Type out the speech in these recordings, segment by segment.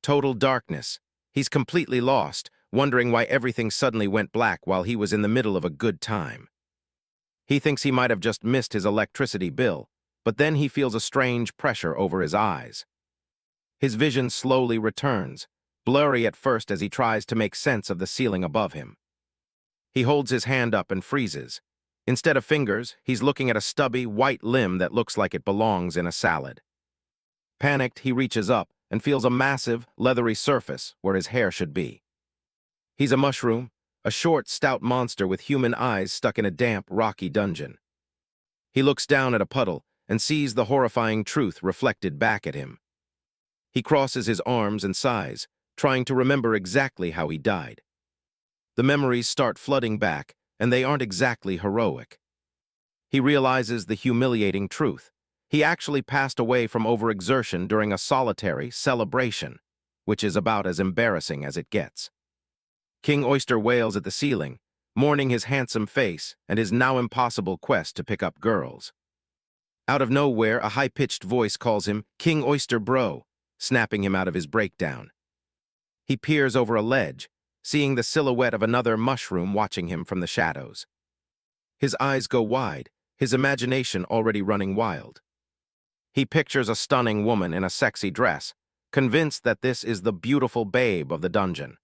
Total darkness. He's completely lost, wondering why everything suddenly went black while he was in the middle of a good time. He thinks he might have just missed his electricity bill, but then he feels a strange pressure over his eyes. His vision slowly returns, blurry at first as he tries to make sense of the ceiling above him. He holds his hand up and freezes. Instead of fingers, he's looking at a stubby, white limb that looks like it belongs in a salad. Panicked, he reaches up and feels a massive, leathery surface where his hair should be. He's a mushroom, a short, stout monster with human eyes stuck in a damp, rocky dungeon. He looks down at a puddle and sees the horrifying truth reflected back at him. He crosses his arms and sighs, trying to remember exactly how he died. The memories start flooding back, and they aren't exactly heroic. He realizes the humiliating truth. He actually passed away from overexertion during a solitary celebration, which is about as embarrassing as it gets. King Oyster wails at the ceiling, mourning his handsome face and his now impossible quest to pick up girls. Out of nowhere, a high-pitched voice calls him King Oyster Bro, snapping him out of his breakdown. He peers over a ledge, seeing the silhouette of another mushroom watching him from the shadows. His eyes go wide, his imagination already running wild. He pictures a stunning woman in a sexy dress, convinced that this is the beautiful babe of the dungeon.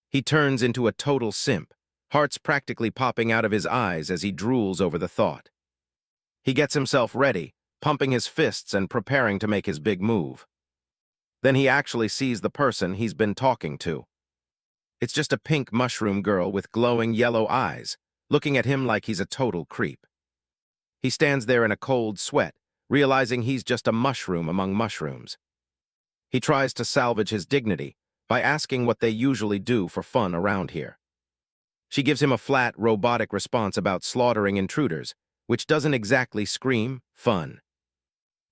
He turns into a total simp, hearts practically popping out of his eyes as he drools over the thought. He gets himself ready, pumping his fists and preparing to make his big move. Then he actually sees the person he's been talking to. It's just a pink mushroom girl with glowing yellow eyes, looking at him like he's a total creep. He stands there in a cold sweat, realizing he's just a mushroom among mushrooms. He tries to salvage his dignity by asking what they usually do for fun around here. She gives him a flat, robotic response about slaughtering intruders, which doesn't exactly scream fun.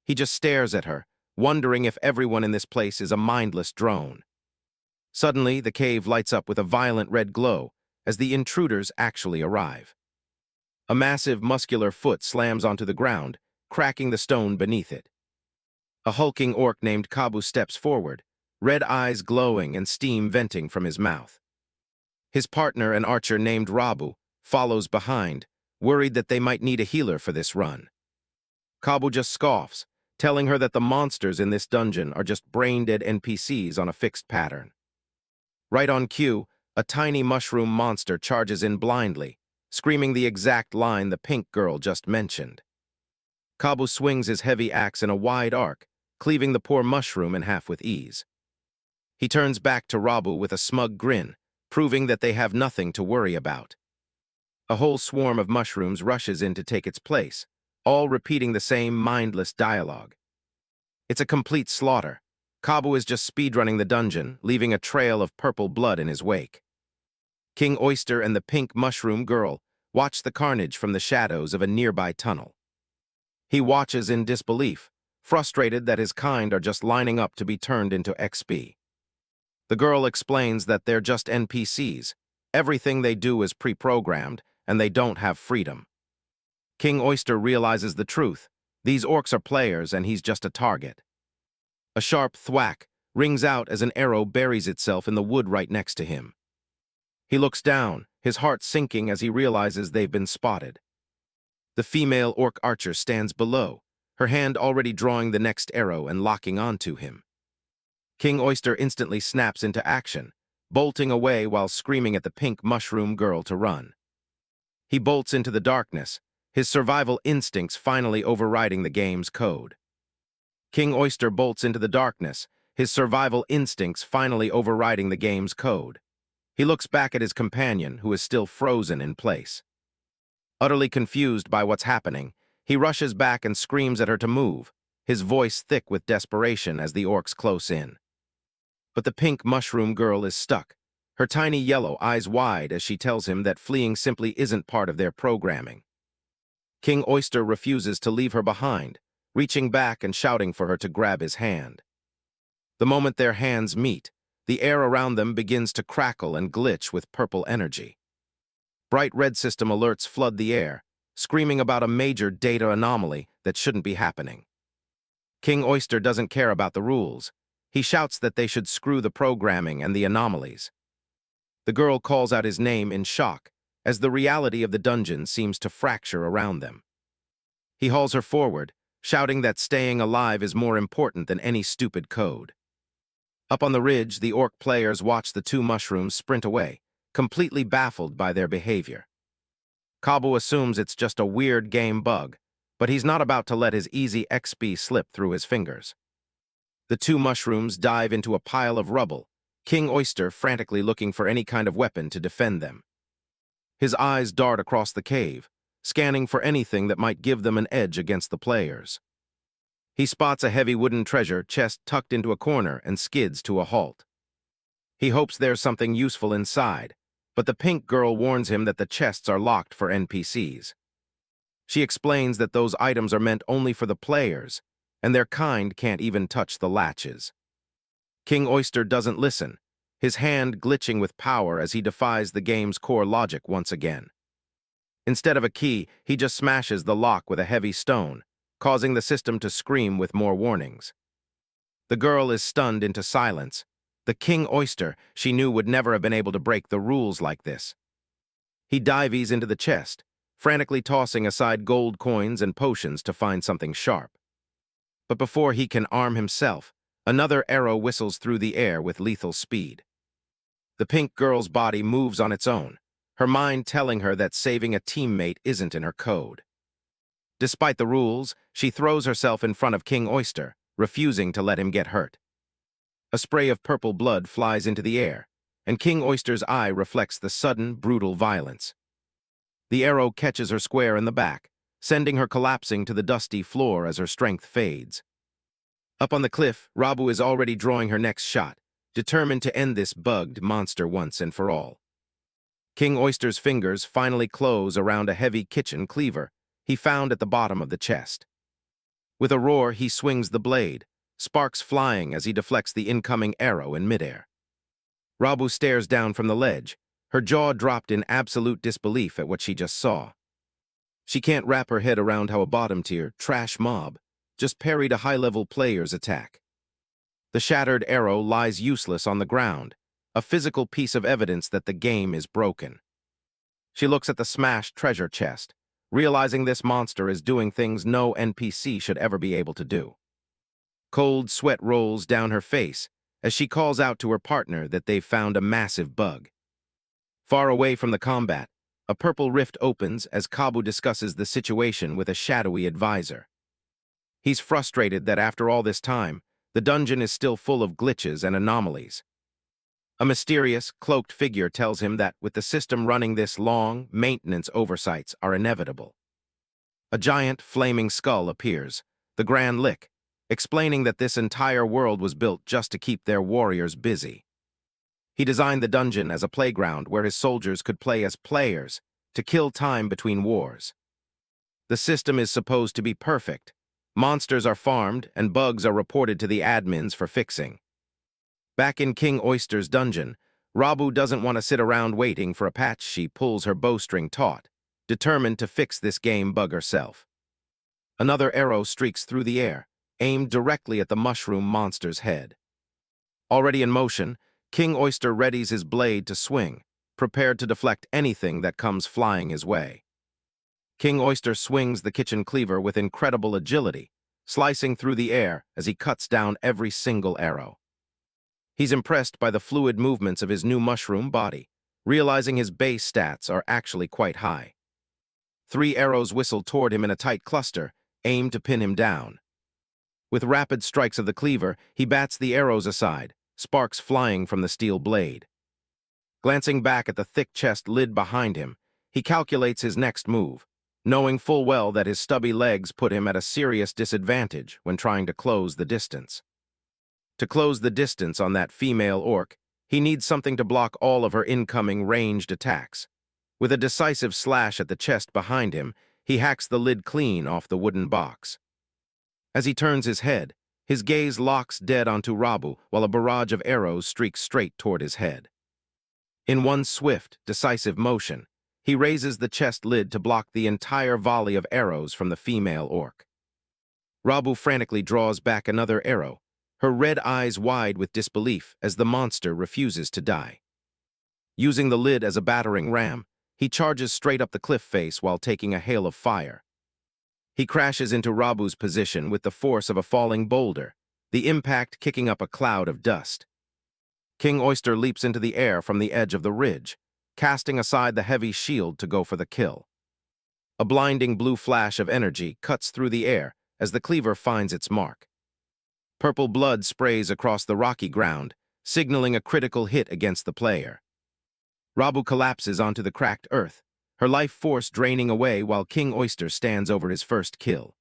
He just stares at her, wondering if everyone in this place is a mindless drone. Suddenly, the cave lights up with a violent red glow as the intruders actually arrive. A massive, muscular foot slams onto the ground, cracking the stone beneath it. A hulking orc named Kabu steps forward, red eyes glowing and steam venting from his mouth. His partner, an archer named Rabu, follows behind, worried that they might need a healer for this run. Kabu just scoffs, telling her that the monsters in this dungeon are just brain-dead NPCs on a fixed pattern. Right on cue, a tiny mushroom monster charges in blindly, screaming the exact line the pink girl just mentioned. Kabu swings his heavy axe in a wide arc, cleaving the poor mushroom in half with ease. He turns back to Rabu with a smug grin, proving that they have nothing to worry about. A whole swarm of mushrooms rushes in to take its place, all repeating the same mindless dialogue. It's a complete slaughter. Kabu is just speedrunning the dungeon, leaving a trail of purple blood in his wake. King Oyster and the pink mushroom girl watch the carnage from the shadows of a nearby tunnel. He watches in disbelief, frustrated that his kind are just lining up to be turned into XP. The girl explains that they're just NPCs. Everything they do is pre-programmed, and they don't have freedom. King Oyster realizes the truth. These orcs are players, and he's just a target. A sharp thwack rings out as an arrow buries itself in the wood right next to him. He looks down, his heart sinking as he realizes they've been spotted. The female orc archer stands below, her hand already drawing the next arrow and locking onto him. King Oyster instantly snaps into action, bolting away while screaming at the pink mushroom girl to run. He bolts into the darkness, his survival instincts finally overriding the game's code. King Oyster bolts into the darkness, his survival instincts finally overriding the game's code. He looks back at his companion, who is still frozen in place. Utterly confused by what's happening, he rushes back and screams at her to move, his voice thick with desperation as the orcs close in. But the pink mushroom girl is stuck, her tiny yellow eyes wide as she tells him that fleeing simply isn't part of their programming. King Oyster refuses to leave her behind, reaching back and shouting for her to grab his hand. The moment their hands meet, the air around them begins to crackle and glitch with purple energy. Bright red system alerts flood the air, screaming about a major data anomaly that shouldn't be happening. King Oyster doesn't care about the rules. He shouts that they should screw the programming and the anomalies. The girl calls out his name in shock, as the reality of the dungeon seems to fracture around them. He hauls her forward, shouting that staying alive is more important than any stupid code. Up on the ridge, the orc players watch the two mushrooms sprint away, completely baffled by their behavior. Kabu assumes it's just a weird game bug, but he's not about to let his easy XP slip through his fingers. The two mushrooms dive into a pile of rubble, King Oyster frantically looking for any kind of weapon to defend them. His eyes dart across the cave, scanning for anything that might give them an edge against the players. He spots a heavy wooden treasure chest tucked into a corner and skids to a halt. He hopes there's something useful inside, but the pink girl warns him that the chests are locked for NPCs. She explains that those items are meant only for the players, and their kind can't even touch the latches. King Oyster doesn't listen, his hand glitching with power as he defies the game's core logic once again. Instead of a key, he just smashes the lock with a heavy stone, causing the system to scream with more warnings. The girl is stunned into silence. The King Oyster she knew would never have been able to break the rules like this. He dives into the chest, frantically tossing aside gold coins and potions to find something sharp. But before he can arm himself, another arrow whistles through the air with lethal speed. The pink girl's body moves on its own, her mind telling her that saving a teammate isn't in her code. Despite the rules, she throws herself in front of King Oyster, refusing to let him get hurt. A spray of purple blood flies into the air, and King Oyster's eye reflects the sudden, brutal violence. The arrow catches her square in the back, sending her collapsing to the dusty floor as her strength fades. Up on the cliff, Rabu is already drawing her next shot, determined to end this bugged monster once and for all. King Oyster's fingers finally close around a heavy kitchen cleaver he found at the bottom of the chest. With a roar, he swings the blade, sparks flying as he deflects the incoming arrow in midair. Rabu stares down from the ledge, her jaw dropped in absolute disbelief at what she just saw. She can't wrap her head around how a bottom-tier, trash mob just parried a high-level player's attack. The shattered arrow lies useless on the ground, a physical piece of evidence that the game is broken. She looks at the smashed treasure chest, realizing this monster is doing things no NPC should ever be able to do. Cold sweat rolls down her face as she calls out to her partner that they've found a massive bug. Far away from the combat, a purple rift opens as Kabu discusses the situation with a shadowy advisor. He's frustrated that after all this time, the dungeon is still full of glitches and anomalies. A mysterious, cloaked figure tells him that with the system running this long, maintenance oversights are inevitable. A giant, flaming skull appears, the Grand Lick, explaining that this entire world was built just to keep their warriors busy. He designed the dungeon as a playground where his soldiers could play as players to kill time between wars. The system is supposed to be perfect. Monsters are farmed and bugs are reported to the admins for fixing. Back in King Oyster's dungeon, Rabu doesn't want to sit around waiting for a patch. She pulls her bowstring taut, determined to fix this game bug herself. Another arrow streaks through the air, aimed directly at the mushroom monster's head. Already in motion, King Oyster readies his blade to swing, prepared to deflect anything that comes flying his way. King Oyster swings the kitchen cleaver with incredible agility, slicing through the air as he cuts down every single arrow. He's impressed by the fluid movements of his new mushroom body, realizing his base stats are actually quite high. 3 arrows whistle toward him in a tight cluster, aimed to pin him down. With rapid strikes of the cleaver, he bats the arrows aside, sparks flying from the steel blade. Glancing back at the thick chest lid behind him, he calculates his next move, knowing full well that his stubby legs put him at a serious disadvantage when trying to close the distance. To close the distance on that female orc, he needs something to block all of her incoming ranged attacks. With a decisive slash at the chest behind him, he hacks the lid clean off the wooden box. As he turns his head, his gaze locks dead onto Rabu while a barrage of arrows streaks straight toward his head. In one swift, decisive motion, he raises the chest lid to block the entire volley of arrows from the female orc. Rabu frantically draws back another arrow, her red eyes wide with disbelief as the monster refuses to die. Using the lid as a battering ram, he charges straight up the cliff face while taking a hail of fire. He crashes into Rabu's position with the force of a falling boulder, the impact kicking up a cloud of dust. King Oyster leaps into the air from the edge of the ridge, casting aside the heavy shield to go for the kill. A blinding blue flash of energy cuts through the air as the cleaver finds its mark. Purple blood sprays across the rocky ground, signaling a critical hit against the player. Rabu collapses onto the cracked earth, her life force draining away while King Oyster stands over his first kill.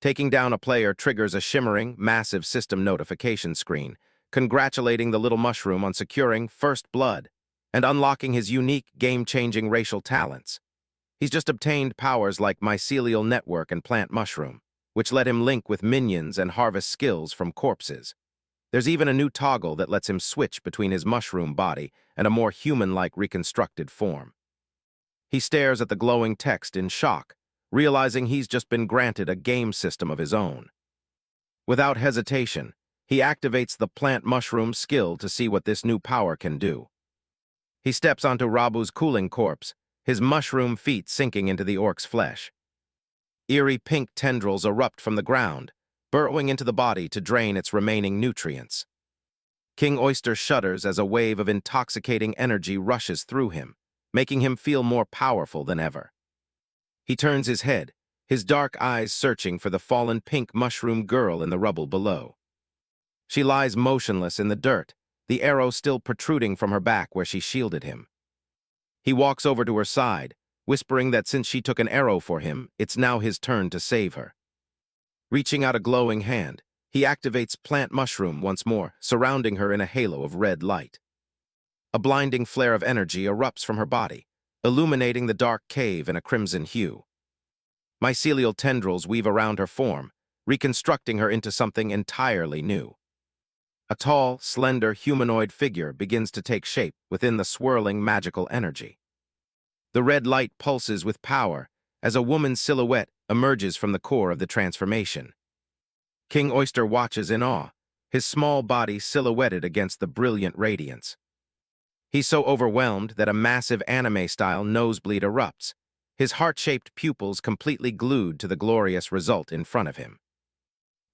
Taking down a player triggers a shimmering, massive system notification screen, congratulating the little mushroom on securing first blood and unlocking his unique, game-changing racial talents. He's just obtained powers like mycelial network and plant mushroom, which let him link with minions and harvest skills from corpses. There's even a new toggle that lets him switch between his mushroom body and a more human-like reconstructed form. He stares at the glowing text in shock, realizing he's just been granted a game system of his own. Without hesitation, he activates the plant mushroom skill to see what this new power can do. He steps onto Rabu's cooling corpse, his mushroom feet sinking into the orc's flesh. Eerie pink tendrils erupt from the ground, burrowing into the body to drain its remaining nutrients. King Oyster shudders as a wave of intoxicating energy rushes through him, making him feel more powerful than ever. He turns his head, his dark eyes searching for the fallen pink mushroom girl in the rubble below. She lies motionless in the dirt, the arrow still protruding from her back where she shielded him. He walks over to her side, whispering that since she took an arrow for him, it's now his turn to save her. Reaching out a glowing hand, he activates plant mushroom once more, surrounding her in a halo of red light. A blinding flare of energy erupts from her body, illuminating the dark cave in a crimson hue. Mycelial tendrils weave around her form, reconstructing her into something entirely new. A tall, slender humanoid figure begins to take shape within the swirling magical energy. The red light pulses with power as a woman's silhouette emerges from the core of the transformation. King Oyster watches in awe, his small body silhouetted against the brilliant radiance. He's so overwhelmed that a massive anime-style nosebleed erupts, his heart-shaped pupils completely glued to the glorious result in front of him.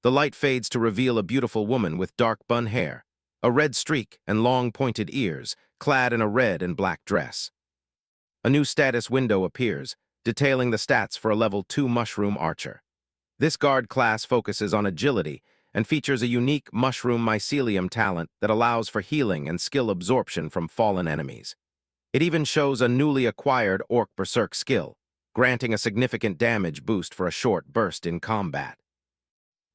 The light fades to reveal a beautiful woman with dark bun hair, a red streak and long pointed ears, clad in a red and black dress. A new status window appears, detailing the stats for a level 2 mushroom archer. This guard class focuses on agility and features a unique mushroom mycelium talent that allows for healing and skill absorption from fallen enemies. It even shows a newly acquired Orc Berserk skill, granting a significant damage boost for a short burst in combat.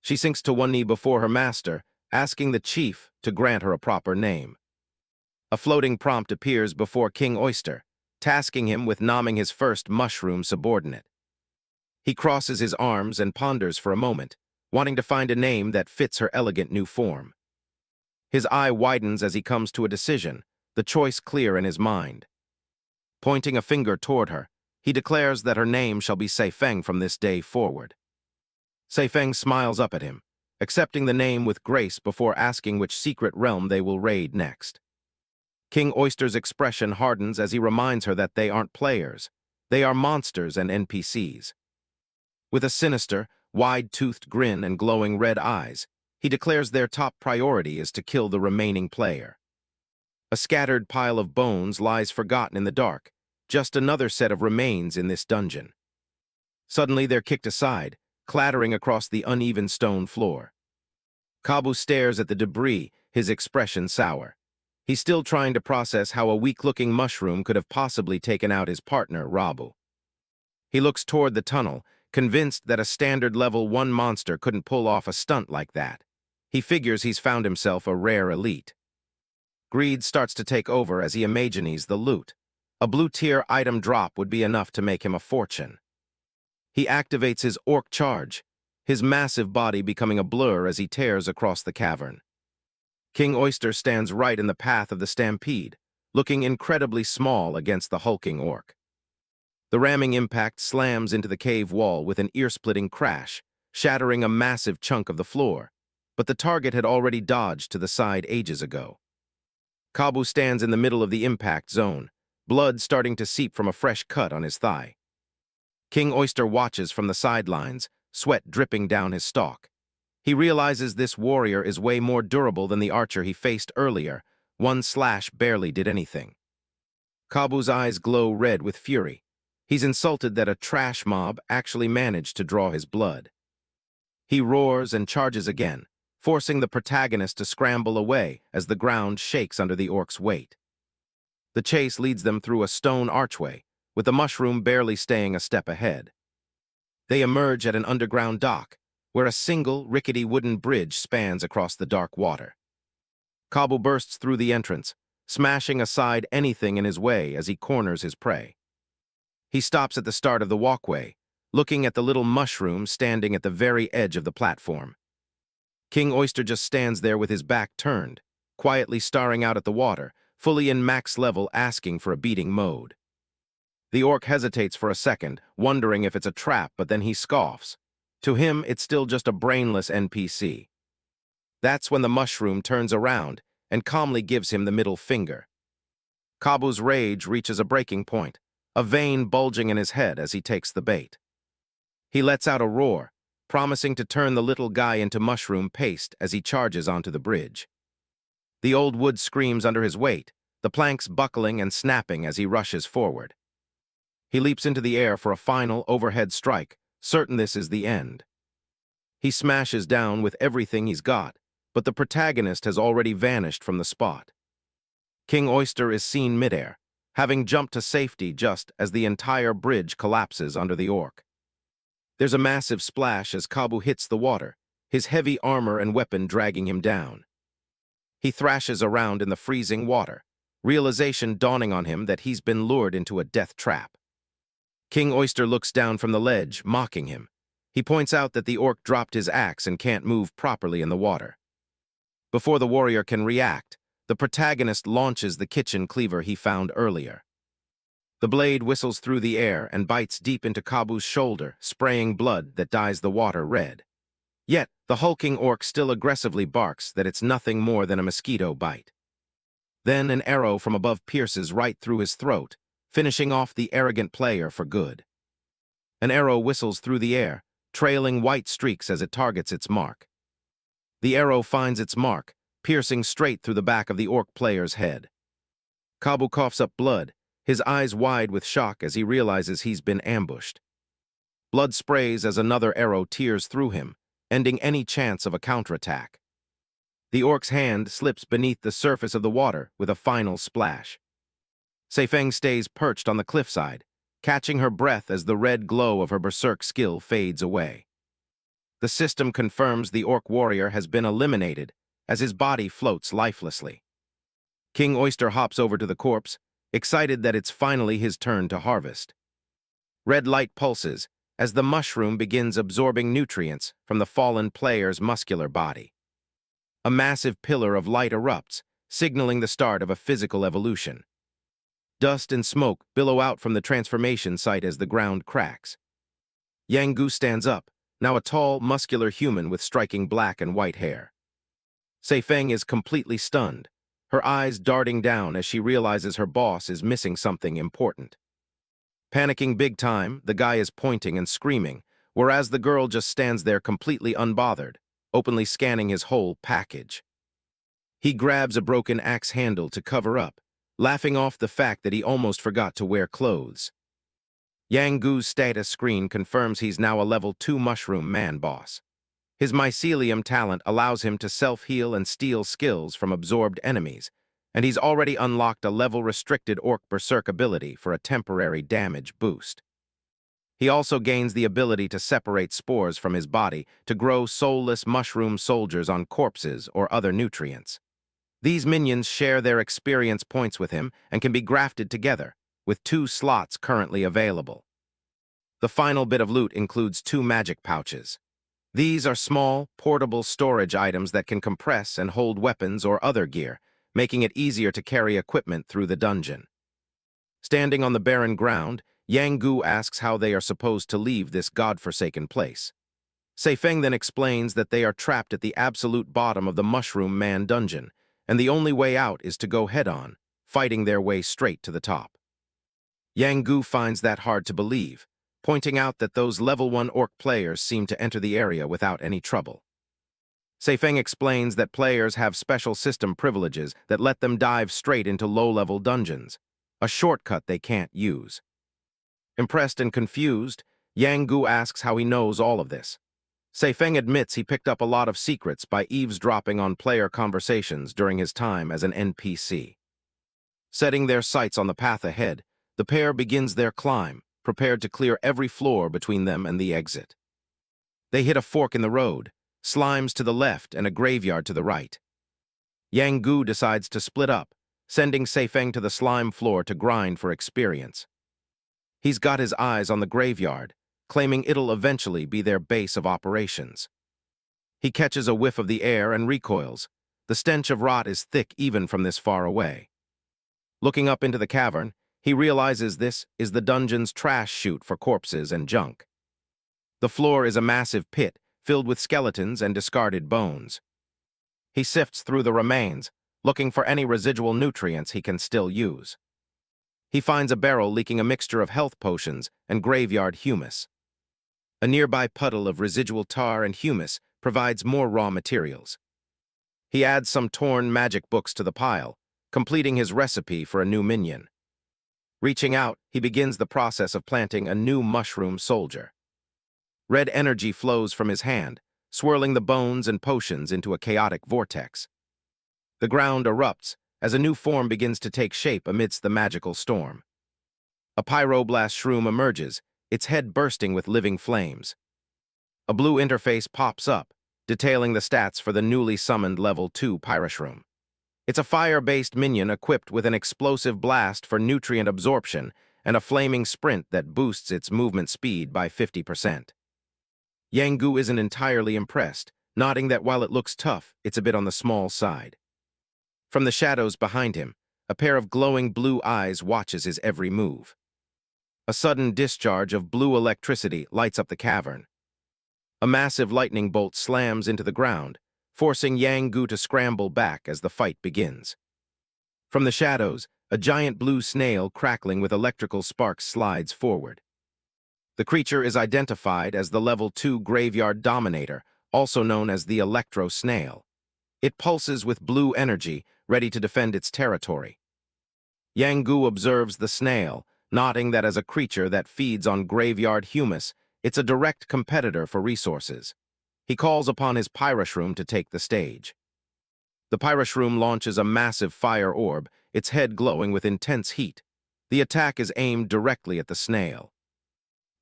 She sinks to one knee before her master, asking the chief to grant her a proper name. A floating prompt appears before King Oyster, tasking him with naming his first mushroom subordinate. He crosses his arms and ponders for a moment, wanting to find a name that fits her elegant new form. His eye widens as he comes to a decision, the choice clear in his mind. Pointing a finger toward her, he declares that her name shall be Seifeng from this day forward. Seifeng smiles up at him, accepting the name with grace before asking which secret realm they will raid next. King Oyster's expression hardens as he reminds her that they aren't players, they are monsters and NPCs. With a sinister, wide-toothed grin and glowing red eyes, he declares their top priority is to kill the remaining player. A scattered pile of bones lies forgotten in the dark, just another set of remains in this dungeon. Suddenly they're kicked aside, clattering across the uneven stone floor. Kabu stares at the debris, his expression sour. He's still trying to process how a weak-looking mushroom could have possibly taken out his partner, Rabu. He looks toward the tunnel, convinced that a standard level 1 monster couldn't pull off a stunt like that. He figures he's found himself a rare elite. Greed starts to take over as he imagines the loot. A blue-tier item drop would be enough to make him a fortune. He activates his orc charge, his massive body becoming a blur as he tears across the cavern. King Oyster stands right in the path of the stampede, looking incredibly small against the hulking orc. The ramming impact slams into the cave wall with an ear-splitting crash, shattering a massive chunk of the floor. but the target had already dodged to the side ages ago. Kabu stands in the middle of the impact zone, blood starting to seep from a fresh cut on his thigh. King Oyster watches from the sidelines, sweat dripping down his stalk. He realizes this warrior is way more durable than the archer he faced earlier. One slash barely did anything. Kabu's eyes glow red with fury. He's insulted that a trash mob actually managed to draw his blood. He roars and charges again, forcing the protagonist to scramble away as the ground shakes under the orc's weight. The chase leads them through a stone archway, with the mushroom barely staying a step ahead. They emerge at an underground dock, where a single, rickety wooden bridge spans across the dark water. Kabu bursts through the entrance, smashing aside anything in his way as he corners his prey. He stops at the start of the walkway, looking at the little mushroom standing at the very edge of the platform. King Oyster just stands there with his back turned, quietly staring out at the water, fully in max level asking for a beating mode. The orc hesitates for a second, wondering if it's a trap, but then he scoffs. To him, it's still just a brainless NPC. That's when the mushroom turns around and calmly gives him the middle finger. Kabu's rage reaches a breaking point, a vein bulging in his head as he takes the bait. He lets out a roar, promising to turn the little guy into mushroom paste as he charges onto the bridge. The old wood screams under his weight, the planks buckling and snapping as he rushes forward. He leaps into the air for a final overhead strike, certain this is the end. He smashes down with everything he's got, but the protagonist has already vanished from the spot. King Oyster is seen midair, having jumped to safety just as the entire bridge collapses under the orc. There's a massive splash as Kabu hits the water, his heavy armor and weapon dragging him down. He thrashes around in the freezing water, realization dawning on him that he's been lured into a death trap. King Oyster looks down from the ledge, mocking him. He points out that the orc dropped his axe and can't move properly in the water. Before the warrior can react, the protagonist launches the kitchen cleaver he found earlier. The blade whistles through the air and bites deep into Kabu's shoulder, spraying blood that dyes the water red. Yet, the hulking orc still aggressively barks that it's nothing more than a mosquito bite. Then an arrow from above pierces right through his throat, finishing off the arrogant player for good. An arrow whistles through the air, trailing white streaks as it targets its mark. The arrow finds its mark, piercing straight through the back of the orc player's head. Kabu coughs up blood, his eyes wide with shock as he realizes he's been ambushed. Blood sprays as another arrow tears through him, ending any chance of a counterattack. The orc's hand slips beneath the surface of the water with a final splash. Seifeng stays perched on the cliffside, catching her breath as the red glow of her berserk skill fades away. The system confirms the orc warrior has been eliminated as his body floats lifelessly. King Oyster hops over to the corpse, excited that it's finally his turn to harvest. Red light pulses as the mushroom begins absorbing nutrients from the fallen player's muscular body. A massive pillar of light erupts, signaling the start of a physical evolution. Dust and smoke billow out from the transformation site as the ground cracks. Yang Gu stands up, now a tall, muscular human with striking black and white hair. Seifeng is completely stunned, her eyes darting down as she realizes her boss is missing something important. Panicking big time, the guy is pointing and screaming, whereas the girl just stands there completely unbothered, openly scanning his whole package. He grabs a broken axe handle to cover up, laughing off the fact that he almost forgot to wear clothes. Yang Gu's status screen confirms he's now a level 2 mushroom man boss. His mycelium talent allows him to self-heal and steal skills from absorbed enemies, and he's already unlocked a level-restricted orc berserk ability for a temporary damage boost. He also gains the ability to separate spores from his body to grow soulless mushroom soldiers on corpses or other nutrients. These minions share their experience points with him and can be grafted together, with 2 slots currently available. The final bit of loot includes 2 magic pouches. These are small, portable storage items that can compress and hold weapons or other gear, making it easier to carry equipment through the dungeon. Standing on the barren ground, Yang Gu asks how they are supposed to leave this godforsaken place. Seifeng then explains that they are trapped at the absolute bottom of the Mushroom Man dungeon, and the only way out is to go head-on, fighting their way straight to the top. Yang Gu finds that hard to believe, pointing out that those level 1 orc players seem to enter the area without any trouble. Seifeng explains that players have special system privileges that let them dive straight into low-level dungeons, a shortcut they can't use. Impressed and confused, Yang Gu asks how he knows all of this. Seifeng admits he picked up a lot of secrets by eavesdropping on player conversations during his time as an NPC. Setting their sights on the path ahead, the pair begins their climb, prepared to clear every floor between them and the exit. They hit a fork in the road, slimes to the left and a graveyard to the right. Yang Gu decides to split up, sending Seifeng to the slime floor to grind for experience. He's got his eyes on the graveyard, claiming it'll eventually be their base of operations. He catches a whiff of the air and recoils. The stench of rot is thick even from this far away. Looking up into the cavern, he realizes this is the dungeon's trash chute for corpses and junk. The floor is a massive pit, filled with skeletons and discarded bones. He sifts through the remains, looking for any residual nutrients he can still use. He finds a barrel leaking a mixture of health potions and graveyard humus. A nearby puddle of residual tar and humus provides more raw materials. He adds some torn magic books to the pile, completing his recipe for a new minion. Reaching out, he begins the process of planting a new mushroom soldier. Red energy flows from his hand, swirling the bones and potions into a chaotic vortex. The ground erupts as a new form begins to take shape amidst the magical storm. A pyroblast shroom emerges, its head bursting with living flames. A blue interface pops up, detailing the stats for the newly summoned level 2 pyroshroom. It's a fire-based minion equipped with an explosive blast for nutrient absorption and a flaming sprint that boosts its movement speed by 50%. Yang Gu isn't entirely impressed, nodding that while it looks tough, it's a bit on the small side. From the shadows behind him, a pair of glowing blue eyes watches his every move. A sudden discharge of blue electricity lights up the cavern. A massive lightning bolt slams into the ground, forcing Yang Gu to scramble back as the fight begins. From the shadows, a giant blue snail crackling with electrical sparks slides forward. The creature is identified as the level 2 Graveyard Dominator, also known as the Electro Snail. It pulses with blue energy, ready to defend its territory. Yang Gu observes the snail, noting that as a creature that feeds on graveyard humus, it's a direct competitor for resources. He calls upon his pyroshroom to take the stage. The pyroshroom launches a massive fire orb, its head glowing with intense heat. The attack is aimed directly at the snail.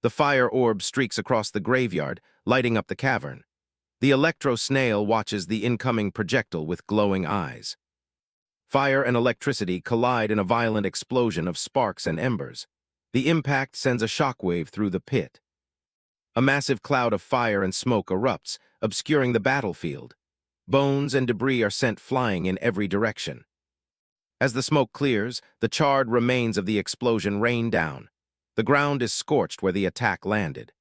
The fire orb streaks across the graveyard, lighting up the cavern. The electro snail watches the incoming projectile with glowing eyes. Fire and electricity collide in a violent explosion of sparks and embers. The impact sends a shockwave through the pit. A massive cloud of fire and smoke erupts, obscuring the battlefield. Bones and debris are sent flying in every direction. As the smoke clears, the charred remains of the explosion rain down. The ground is scorched where the attack landed.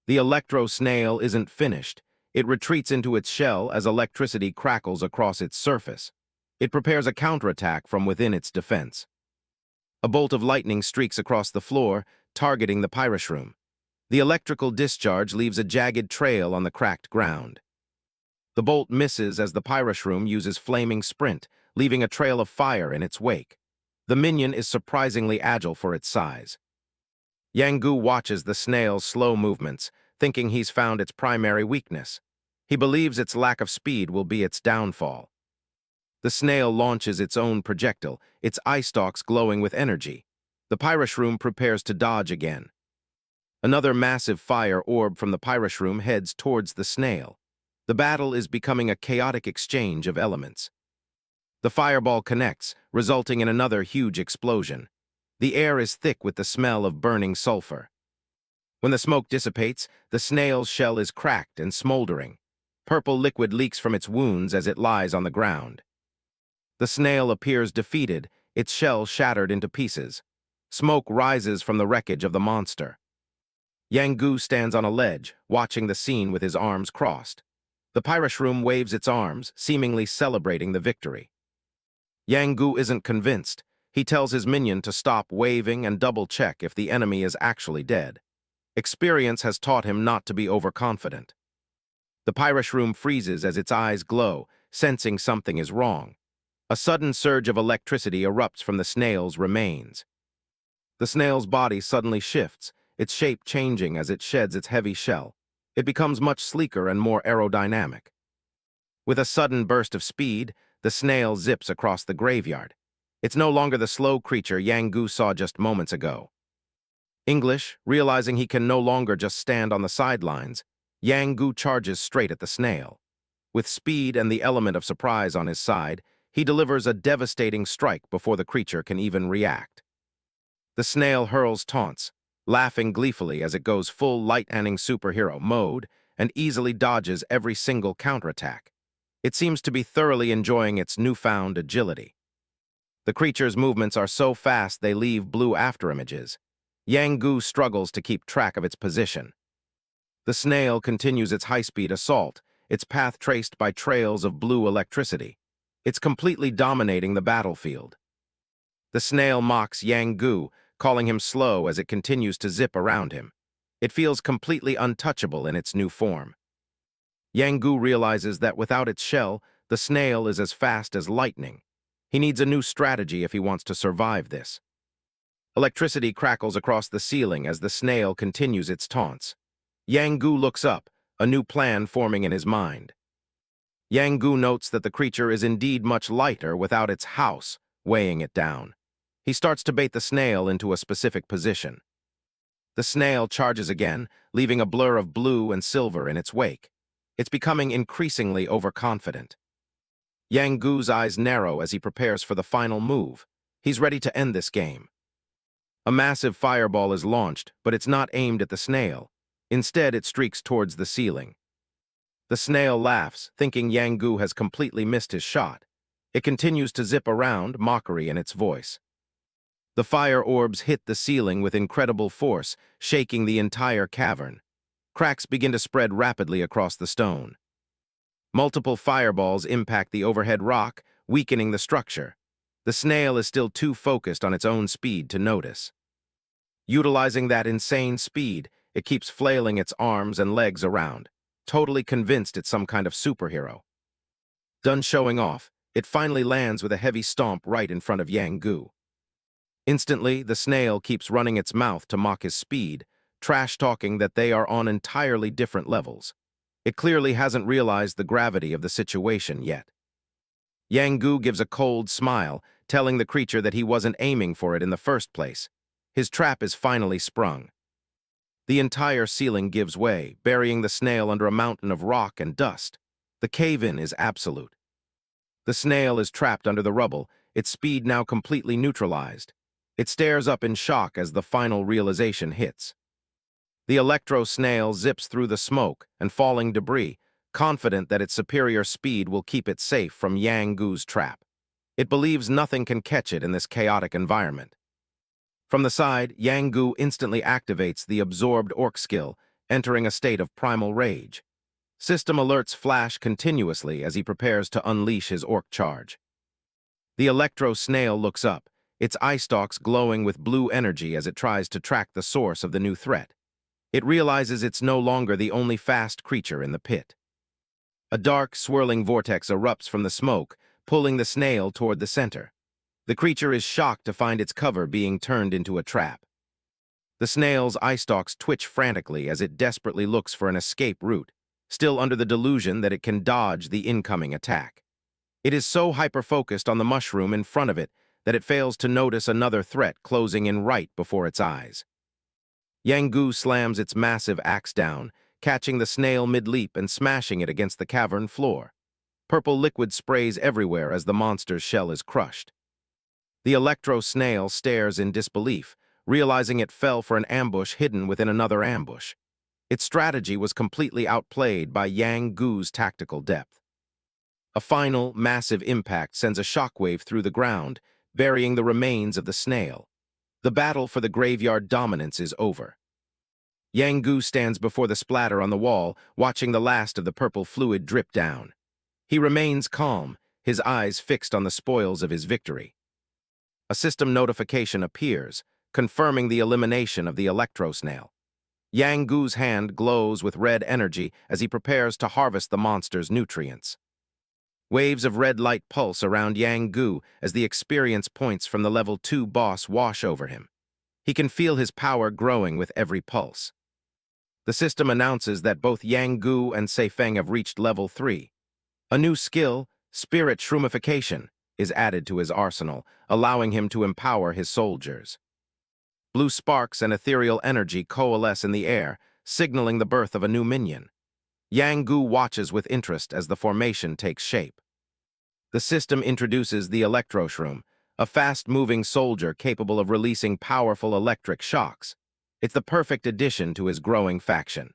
The electro snail isn't finished. It retreats into its shell as electricity crackles across its surface. It prepares a counterattack from within its defense. A bolt of lightning streaks across the floor, targeting the pyroshroom. The electrical discharge leaves a jagged trail on the cracked ground. The bolt misses as the pyroshroom uses flaming sprint, leaving a trail of fire in its wake. The minion is surprisingly agile for its size. Yang Gu watches the snail's slow movements, thinking he's found its primary weakness. He believes its lack of speed will be its downfall. The snail launches its own projectile, its eye stalks glowing with energy. The pyroshroom prepares to dodge again. Another massive fire orb from the pyroshroom heads towards the snail. The battle is becoming a chaotic exchange of elements. The fireball connects, resulting in another huge explosion. The air is thick with the smell of burning sulfur. When the smoke dissipates, the snail's shell is cracked and smoldering. Purple liquid leaks from its wounds as it lies on the ground. The snail appears defeated, its shell shattered into pieces. Smoke rises from the wreckage of the monster. Yang Gu stands on a ledge, watching the scene with his arms crossed. The Pyroshroom waves its arms, seemingly celebrating the victory. Yang Gu isn't convinced. He tells his minion to stop waving and double-check if the enemy is actually dead. Experience has taught him not to be overconfident. The Pyroshroom freezes as its eyes glow, sensing something is wrong. A sudden surge of electricity erupts from the snail's remains. The snail's body suddenly shifts, its shape changing as it sheds its heavy shell. It becomes much sleeker and more aerodynamic. With a sudden burst of speed, the snail zips across the graveyard. It's no longer the slow creature Yang Gu saw just moments ago. English, realizing he can no longer just stand on the sidelines, Yang Gu charges straight at the snail. With speed and the element of surprise on his side, he delivers a devastating strike before the creature can even react. The snail hurls taunts, laughing gleefully as it goes full lightning superhero mode and easily dodges every single counterattack. It seems to be thoroughly enjoying its newfound agility. The creature's movements are so fast they leave blue afterimages. Yang Gu struggles to keep track of its position. The snail continues its high-speed assault, its path traced by trails of blue electricity. It's completely dominating the battlefield. The snail mocks Yang Gu, calling him slow as it continues to zip around him. It feels completely untouchable in its new form. Yang Gu realizes that without its shell, the snail is as fast as lightning. He needs a new strategy if he wants to survive this. Electricity crackles across the ceiling as the snail continues its taunts. Yang Gu looks up, a new plan forming in his mind. Yang Gu notes that the creature is indeed much lighter without its house weighing it down. He starts to bait the snail into a specific position. The snail charges again, leaving a blur of blue and silver in its wake. It's becoming increasingly overconfident. Yang Gu's eyes narrow as he prepares for the final move. He's ready to end this game. A massive fireball is launched, but it's not aimed at the snail. Instead, it streaks towards the ceiling. The snail laughs, thinking Yang Gu has completely missed his shot. It continues to zip around, mockery in its voice. The fire orbs hit the ceiling with incredible force, shaking the entire cavern. Cracks begin to spread rapidly across the stone. Multiple fireballs impact the overhead rock, weakening the structure. The snail is still too focused on its own speed to notice. Utilizing that insane speed, it keeps flailing its arms and legs around, totally convinced it's some kind of superhero. Done showing off, it finally lands with a heavy stomp right in front of Yang Gu. Instantly, the snail keeps running its mouth to mock his speed, trash-talking that they are on entirely different levels. It clearly hasn't realized the gravity of the situation yet. Yang Gu gives a cold smile, telling the creature that he wasn't aiming for it in the first place. His trap is finally sprung. The entire ceiling gives way, burying the snail under a mountain of rock and dust. The cave-in is absolute. The snail is trapped under the rubble, its speed now completely neutralized. It stares up in shock as the final realization hits. The electro-snail zips through the smoke and falling debris, confident that its superior speed will keep it safe from Yang Gu's trap. It believes nothing can catch it in this chaotic environment. From the side, Yang Gu instantly activates the absorbed orc skill, entering a state of primal rage. System alerts flash continuously as he prepares to unleash his orc charge. The electro-snail looks up, its eye stalks glowing with blue energy as it tries to track the source of the new threat. It realizes it's no longer the only fast creature in the pit. A dark, swirling vortex erupts from the smoke, pulling the snail toward the center. The creature is shocked to find its cover being turned into a trap. The snail's eye stalks twitch frantically as it desperately looks for an escape route, still under the delusion that it can dodge the incoming attack. It is so hyper-focused on the mushroom in front of it that it fails to notice another threat closing in right before its eyes. Yang Gu slams its massive axe down, catching the snail mid-leap and smashing it against the cavern floor. Purple liquid sprays everywhere as the monster's shell is crushed. The electro-snail stares in disbelief, realizing it fell for an ambush hidden within another ambush. Its strategy was completely outplayed by Yang Gu's tactical depth. A final, massive impact sends a shockwave through the ground, burying the remains of the snail. The battle for the graveyard dominance is over. Yang Gu stands before the splatter on the wall, watching the last of the purple fluid drip down. He remains calm, his eyes fixed on the spoils of his victory. A system notification appears, confirming the elimination of the electro-snail. Yang Gu's hand glows with red energy as he prepares to harvest the monster's nutrients. Waves of red light pulse around Yang Gu as the experience points from the level 2 boss wash over him. He can feel his power growing with every pulse. The system announces that both Yang Gu and Seifeng have reached level 3. A new skill, Spirit Shroomification, is added to his arsenal, allowing him to empower his soldiers. Blue sparks and ethereal energy coalesce in the air, signaling the birth of a new minion. Yang Gu watches with interest as the formation takes shape. The system introduces the Electroshroom, a fast-moving soldier capable of releasing powerful electric shocks. It's the perfect addition to his growing faction.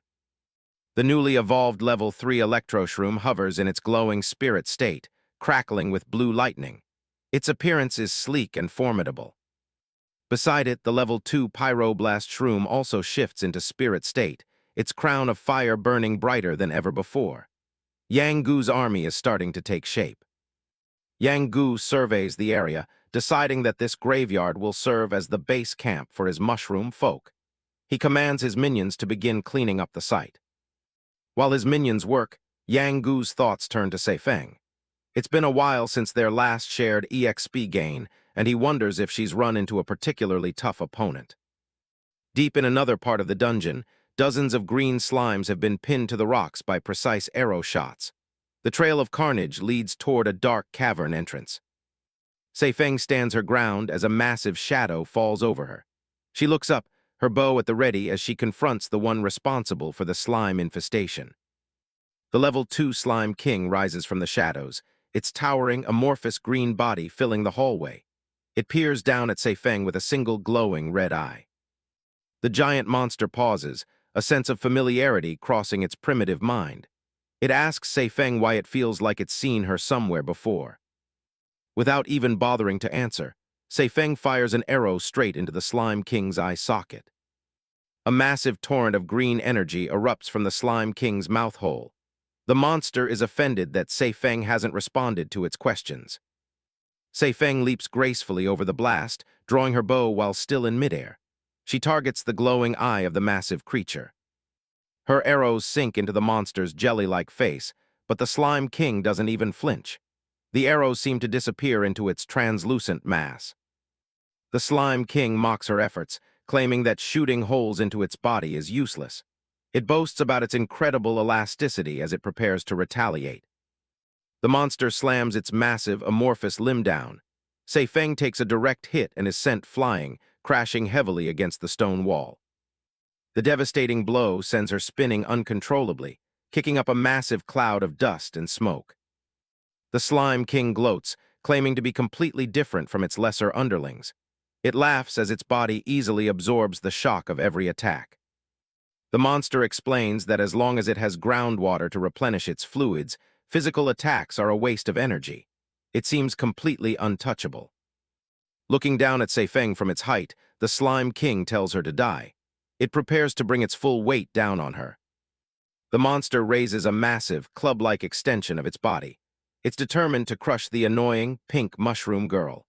The newly evolved level 3 Electroshroom hovers in its glowing spirit state, crackling with blue lightning. Its appearance is sleek and formidable. Beside it, the level 2 Pyroblast Shroom also shifts into spirit state, its crown of fire burning brighter than ever before. Yang Gu's army is starting to take shape. Yang Gu surveys the area, deciding that this graveyard will serve as the base camp for his mushroom folk. He commands his minions to begin cleaning up the site. While his minions work, Yang Gu's thoughts turn to Seifeng. It's been a while since their last shared EXP gain, and he wonders if she's run into a particularly tough opponent. Deep in another part of the dungeon, dozens of green slimes have been pinned to the rocks by precise arrow shots. The trail of carnage leads toward a dark cavern entrance. Seifeng stands her ground as a massive shadow falls over her. She looks up, her bow at the ready as she confronts the one responsible for the slime infestation. The level 2 Slime King rises from the shadows, its towering, amorphous green body filling the hallway. It peers down at Seifeng with a single glowing red eye. The giant monster pauses, a sense of familiarity crossing its primitive mind. It asks Seifeng why it feels like it's seen her somewhere before. Without even bothering to answer, Seifeng fires an arrow straight into the Slime King's eye socket. A massive torrent of green energy erupts from the Slime King's mouth hole. The monster is offended that Seifeng hasn't responded to its questions. Seifeng leaps gracefully over the blast, drawing her bow while still in midair. She targets the glowing eye of the massive creature. Her arrows sink into the monster's jelly-like face, but the Slime King doesn't even flinch. The arrows seem to disappear into its translucent mass. The Slime King mocks her efforts, claiming that shooting holes into its body is useless. It boasts about its incredible elasticity as it prepares to retaliate. The monster slams its massive, amorphous limb down. Seifeng takes a direct hit and is sent flying, crashing heavily against the stone wall. The devastating blow sends her spinning uncontrollably, kicking up a massive cloud of dust and smoke. The Slime King gloats, claiming to be completely different from its lesser underlings. It laughs as its body easily absorbs the shock of every attack. The monster explains that as long as it has groundwater to replenish its fluids, physical attacks are a waste of energy. It seems completely untouchable. Looking down at Seifeng from its height, the Slime King tells her to die. It prepares to bring its full weight down on her. The monster raises a massive, club-like extension of its body. It's determined to crush the annoying, pink mushroom girl.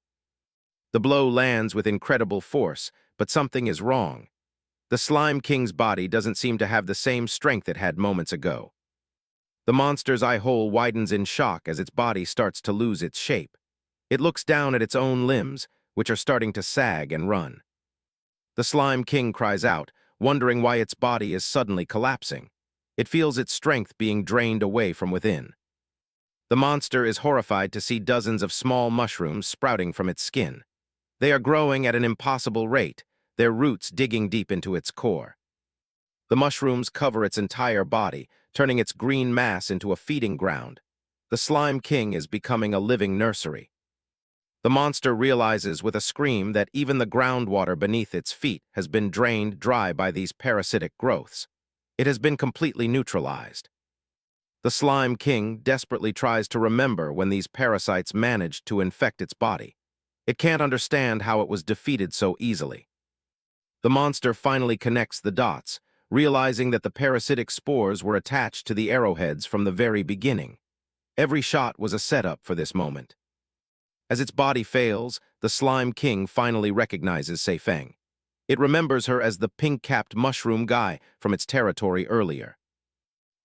The blow lands with incredible force, but something is wrong. The Slime King's body doesn't seem to have the same strength it had moments ago. The monster's eye hole widens in shock as its body starts to lose its shape. It looks down at its own limbs, which are starting to sag and run. The Slime King cries out, wondering why its body is suddenly collapsing. It feels its strength being drained away from within. The monster is horrified to see dozens of small mushrooms sprouting from its skin. They are growing at an impossible rate, their roots digging deep into its core. The mushrooms cover its entire body, turning its green mass into a feeding ground. The Slime King is becoming a living nursery. The monster realizes with a scream that even the groundwater beneath its feet has been drained dry by these parasitic growths. It has been completely neutralized. The Slime King desperately tries to remember when these parasites managed to infect its body. It can't understand how it was defeated so easily. The monster finally connects the dots, realizing that the parasitic spores were attached to the arrowheads from the very beginning. Every shot was a setup for this moment. As its body fails, the Slime King finally recognizes Seifeng. It remembers her as the pink-capped mushroom guy from its territory earlier.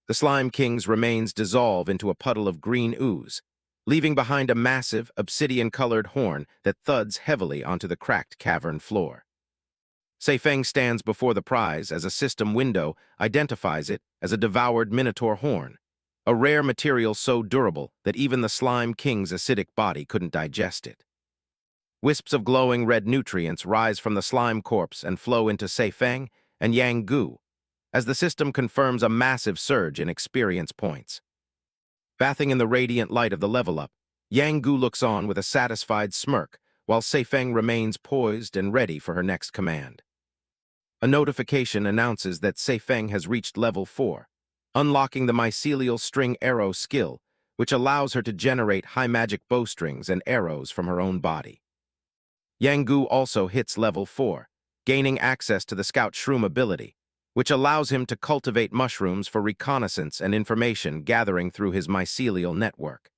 The Slime King's remains dissolve into a puddle of green ooze, leaving behind a massive, obsidian-colored horn that thuds heavily onto the cracked cavern floor. Seifeng stands before the prize as a system window identifies it as a devoured minotaur horn, a rare material so durable that even the Slime King's acidic body couldn't digest it. Wisps of glowing red nutrients rise from the slime corpse and flow into Seifeng and Yang Gu, as the system confirms a massive surge in experience points. Bathing in the radiant light of the level-up, Yang Gu looks on with a satisfied smirk, while Seifeng remains poised and ready for her next command. A notification announces that Seifeng has reached level 4, unlocking the mycelial string arrow skill, which allows her to generate high magic bowstrings and arrows from her own body. Yang Gu also hits level 4, gaining access to the Scout Shroom ability, which allows him to cultivate mushrooms for reconnaissance and information gathering through his mycelial network.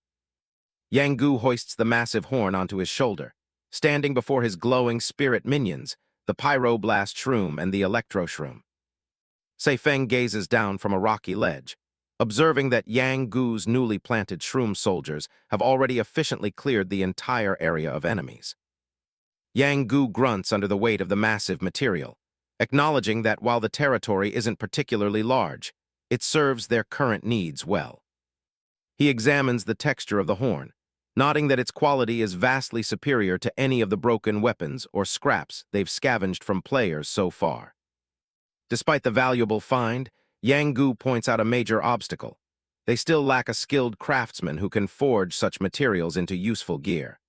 Yang Gu hoists the massive horn onto his shoulder, standing before his glowing spirit minions, the Pyroblast Shroom and the Electro Shroom. Seifeng gazes down from a rocky ledge, observing that Yang Gu's newly planted Shroom soldiers have already efficiently cleared the entire area of enemies. Yang Gu grunts under the weight of the massive material, acknowledging that while the territory isn't particularly large, it serves their current needs well. He examines the texture of the horn, noting that its quality is vastly superior to any of the broken weapons or scraps they've scavenged from players so far. Despite the valuable find, Yang Gu points out a major obstacle. They still lack a skilled craftsman who can forge such materials into useful gear.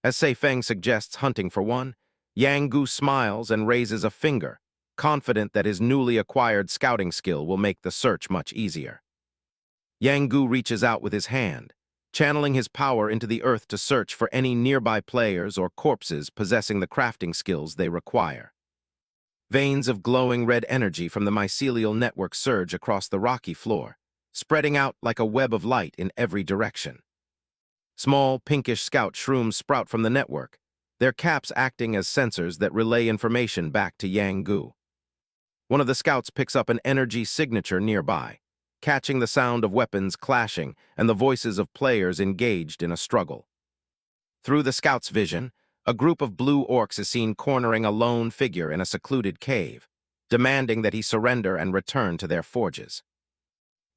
As Seifeng suggests hunting for one, Yang Gu smiles and raises a finger, confident that his newly acquired scouting skill will make the search much easier. Yang Gu reaches out with his hand, channeling his power into the earth to search for any nearby players or corpses possessing the crafting skills they require. Veins of glowing red energy from the mycelial network surge across the rocky floor, spreading out like a web of light in every direction. Small, pinkish scout shrooms sprout from the network, their caps acting as sensors that relay information back to Yang Gu. One of the scouts picks up an energy signature nearby, catching the sound of weapons clashing and the voices of players engaged in a struggle. Through the scout's vision, a group of blue orcs is seen cornering a lone figure in a secluded cave, demanding that he surrender and return to their forges.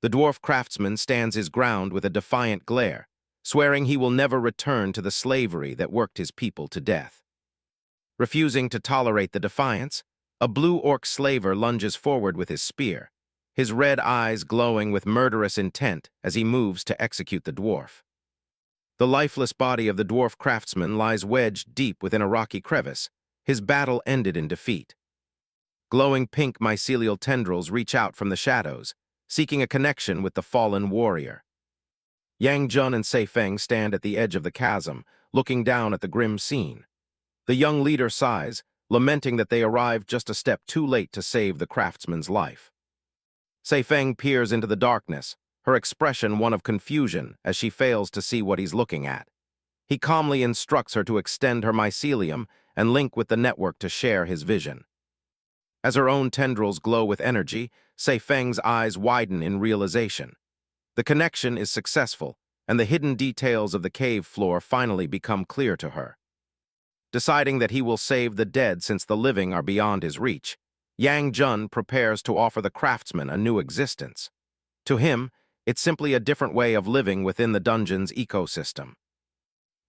The dwarf craftsman stands his ground with a defiant glare, swearing he will never return to the slavery that worked his people to death. Refusing to tolerate the defiance, a blue orc slaver lunges forward with his spear, his red eyes glowing with murderous intent as he moves to execute the dwarf. The lifeless body of the dwarf craftsman lies wedged deep within a rocky crevice, his battle ended in defeat. Glowing pink mycelial tendrils reach out from the shadows, seeking a connection with the fallen warrior. Yang Jun and Seifeng stand at the edge of the chasm, looking down at the grim scene. The young leader sighs, lamenting that they arrived just a step too late to save the craftsman's life. Seifeng peers into the darkness, her expression one of confusion as she fails to see what he's looking at. He calmly instructs her to extend her mycelium and link with the network to share his vision. As her own tendrils glow with energy, Seifeng's eyes widen in realization. The connection is successful, and the hidden details of the cave floor finally become clear to her. Deciding that he will save the dead since the living are beyond his reach, Yang Jun prepares to offer the craftsman a new existence. To him, it's simply a different way of living within the dungeon's ecosystem.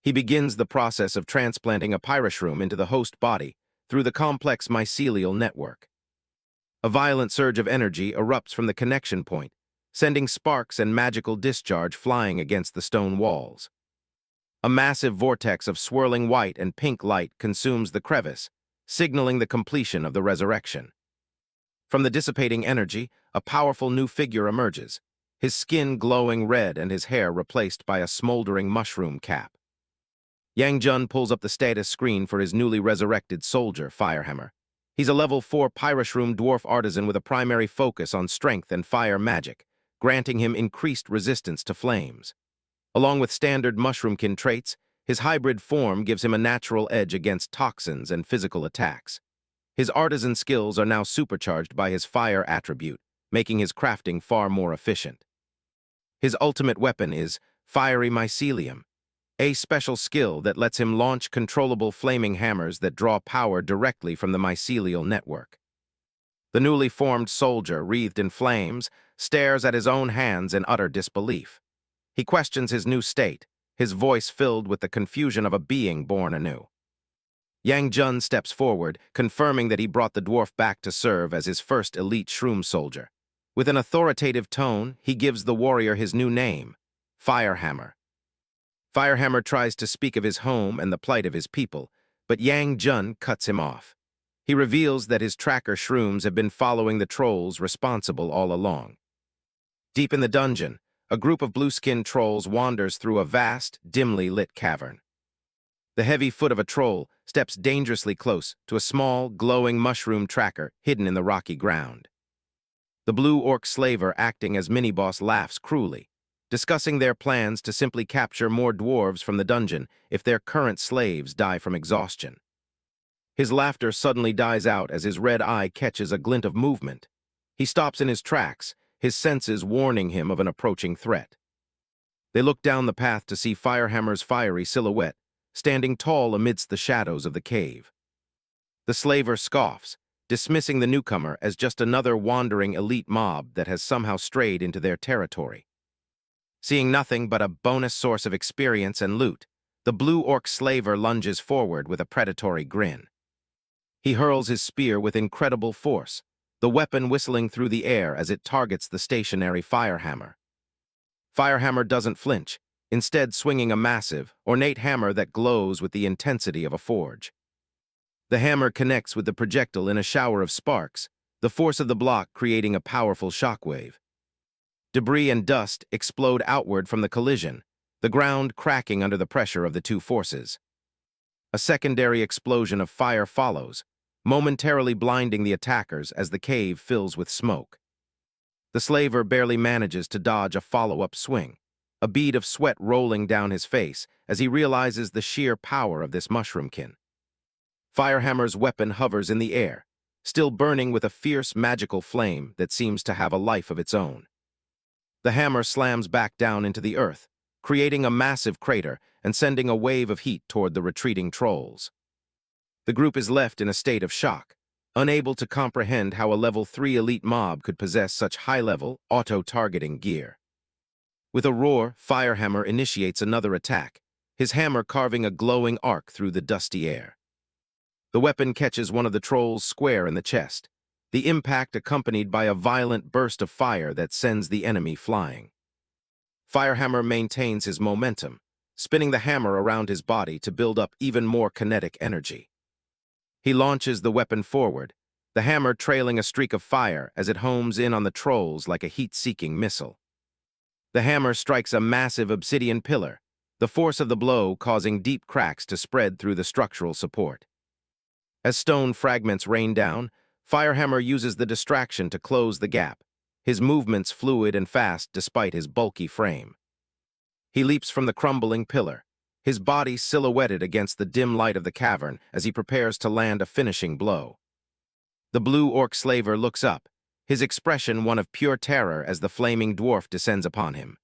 He begins the process of transplanting a pyroshroom into the host body through the complex mycelial network. A violent surge of energy erupts from the connection point, sending sparks and magical discharge flying against the stone walls. A massive vortex of swirling white and pink light consumes the crevice, signaling the completion of the resurrection. From the dissipating energy, a powerful new figure emerges, his skin glowing red and his hair replaced by a smoldering mushroom cap. Yang Jun pulls up the status screen for his newly resurrected soldier, Firehammer. He's a level 4 Pyroshroom dwarf artisan with a primary focus on strength and fire magic, granting him increased resistance to flames. Along with standard Mushroomkin traits, his hybrid form gives him a natural edge against toxins and physical attacks. His artisan skills are now supercharged by his fire attribute, making his crafting far more efficient. His ultimate weapon is Fiery Mycelium, a special skill that lets him launch controllable flaming hammers that draw power directly from the mycelial network. The newly formed soldier, wreathed in flames, stares at his own hands in utter disbelief. He questions his new state, his voice filled with the confusion of a being born anew. Yang Jun steps forward, confirming that he brought the dwarf back to serve as his first elite shroom soldier. With an authoritative tone, he gives the warrior his new name, Firehammer. Firehammer tries to speak of his home and the plight of his people, but Yang Jun cuts him off. He reveals that his tracker shrooms have been following the trolls responsible all along. Deep in the dungeon, a group of blue-skinned trolls wanders through a vast, dimly lit cavern. The heavy foot of a troll steps dangerously close to a small, glowing mushroom tracker hidden in the rocky ground. The blue orc slaver acting as mini-boss laughs cruelly, discussing their plans to simply capture more dwarves from the dungeon if their current slaves die from exhaustion. His laughter suddenly dies out as his red eye catches a glint of movement. He stops in his tracks, his senses warning him of an approaching threat. They look down the path to see Firehammer's fiery silhouette, standing tall amidst the shadows of the cave. The slaver scoffs, dismissing the newcomer as just another wandering elite mob that has somehow strayed into their territory. Seeing nothing but a bonus source of experience and loot, the blue orc slaver lunges forward with a predatory grin. He hurls his spear with incredible force, the weapon whistling through the air as it targets the stationary Firehammer. Firehammer doesn't flinch, instead swinging a massive, ornate hammer that glows with the intensity of a forge. The hammer connects with the projectile in a shower of sparks, the force of the block creating a powerful shockwave. Debris and dust explode outward from the collision, the ground cracking under the pressure of the two forces. A secondary explosion of fire follows, momentarily blinding the attackers as the cave fills with smoke. The slaver barely manages to dodge a follow-up swing, a bead of sweat rolling down his face as he realizes the sheer power of this mushroomkin. Firehammer's weapon hovers in the air, still burning with a fierce magical flame that seems to have a life of its own. The hammer slams back down into the earth, creating a massive crater and sending a wave of heat toward the retreating trolls. The group is left in a state of shock, unable to comprehend how a level 3 elite mob could possess such high-level, auto-targeting gear. With a roar, Firehammer initiates another attack, his hammer carving a glowing arc through the dusty air. The weapon catches one of the trolls square in the chest, the impact accompanied by a violent burst of fire that sends the enemy flying. Firehammer maintains his momentum, spinning the hammer around his body to build up even more kinetic energy. He launches the weapon forward, the hammer trailing a streak of fire as it homes in on the trolls like a heat-seeking missile. The hammer strikes a massive obsidian pillar, the force of the blow causing deep cracks to spread through the structural support. As stone fragments rain down, Firehammer uses the distraction to close the gap, his movements fluid and fast despite his bulky frame. He leaps from the crumbling pillar, his body silhouetted against the dim light of the cavern as he prepares to land a finishing blow. The blue orc slaver looks up, his expression one of pure terror as the flaming dwarf descends upon him.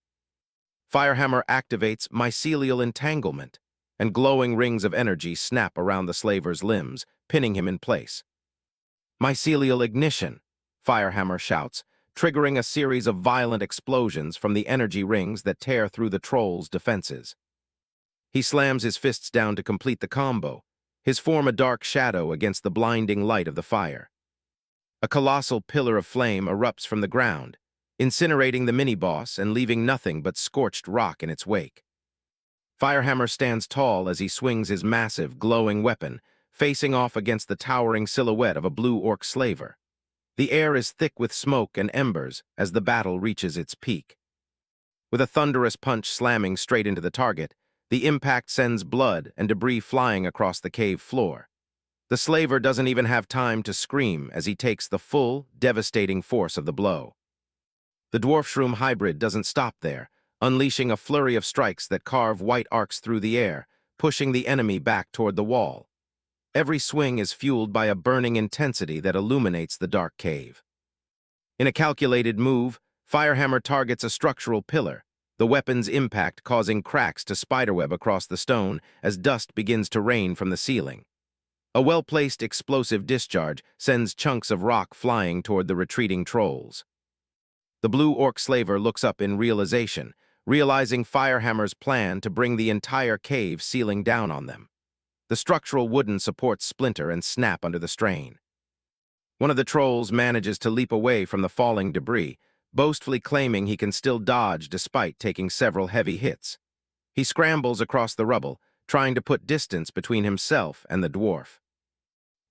Firehammer activates mycelial entanglement, and glowing rings of energy snap around the slaver's limbs, pinning him in place. Mycelial ignition, Firehammer shouts, triggering a series of violent explosions from the energy rings that tear through the troll's defenses. He slams his fists down to complete the combo, his form a dark shadow against the blinding light of the fire. A colossal pillar of flame erupts from the ground, incinerating the mini-boss and leaving nothing but scorched rock in its wake. Firehammer stands tall as he swings his massive, glowing weapon, facing off against the towering silhouette of a blue orc slaver. The air is thick with smoke and embers as the battle reaches its peak. With a thunderous punch slamming straight into the target, the impact sends blood and debris flying across the cave floor. The slaver doesn't even have time to scream as he takes the full, devastating force of the blow. The dwarf-shroom hybrid doesn't stop there, unleashing a flurry of strikes that carve white arcs through the air, pushing the enemy back toward the wall. Every swing is fueled by a burning intensity that illuminates the dark cave. In a calculated move, Firehammer targets a structural pillar, the weapon's impact causing cracks to spiderweb across the stone as dust begins to rain from the ceiling. A well-placed explosive discharge sends chunks of rock flying toward the retreating trolls. The blue orc slaver looks up in realization, realizing Firehammer's plan to bring the entire cave ceiling down on them. The structural wooden supports splinter and snap under the strain. One of the trolls manages to leap away from the falling debris, boastfully claiming he can still dodge despite taking several heavy hits. He scrambles across the rubble, trying to put distance between himself and the dwarf.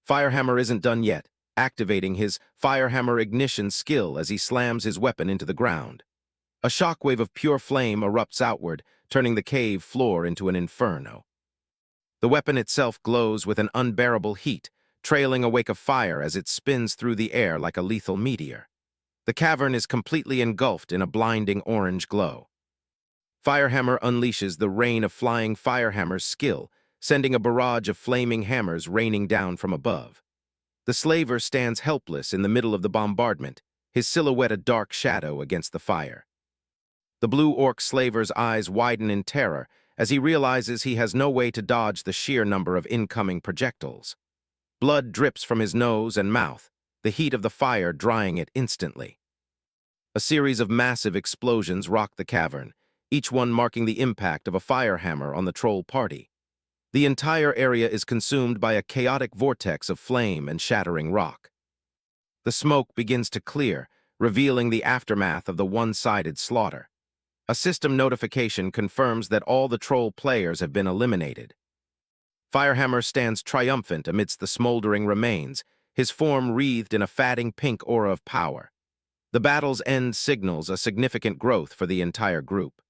Firehammer isn't done yet, activating his Firehammer ignition skill as he slams his weapon into the ground. A shockwave of pure flame erupts outward, turning the cave floor into an inferno. The weapon itself glows with an unbearable heat, trailing a wake of fire as it spins through the air like a lethal meteor. The cavern is completely engulfed in a blinding orange glow. Firehammer unleashes the rain of flying Firehammer's skill, sending a barrage of flaming hammers raining down from above. The slaver stands helpless in the middle of the bombardment, his silhouette a dark shadow against the fire. The blue orc slaver's eyes widen in terror as he realizes he has no way to dodge the sheer number of incoming projectiles. Blood drips from his nose and mouth, the heat of the fire drying it instantly. A series of massive explosions rock the cavern, each one marking the impact of a firehammer on the troll party. The entire area is consumed by a chaotic vortex of flame and shattering rock. The smoke begins to clear, revealing the aftermath of the one-sided slaughter. A system notification confirms that all the troll players have been eliminated. Firehammer stands triumphant amidst the smoldering remains, his form wreathed in a fatting pink aura of power. The battle's end signals a significant growth for the entire group.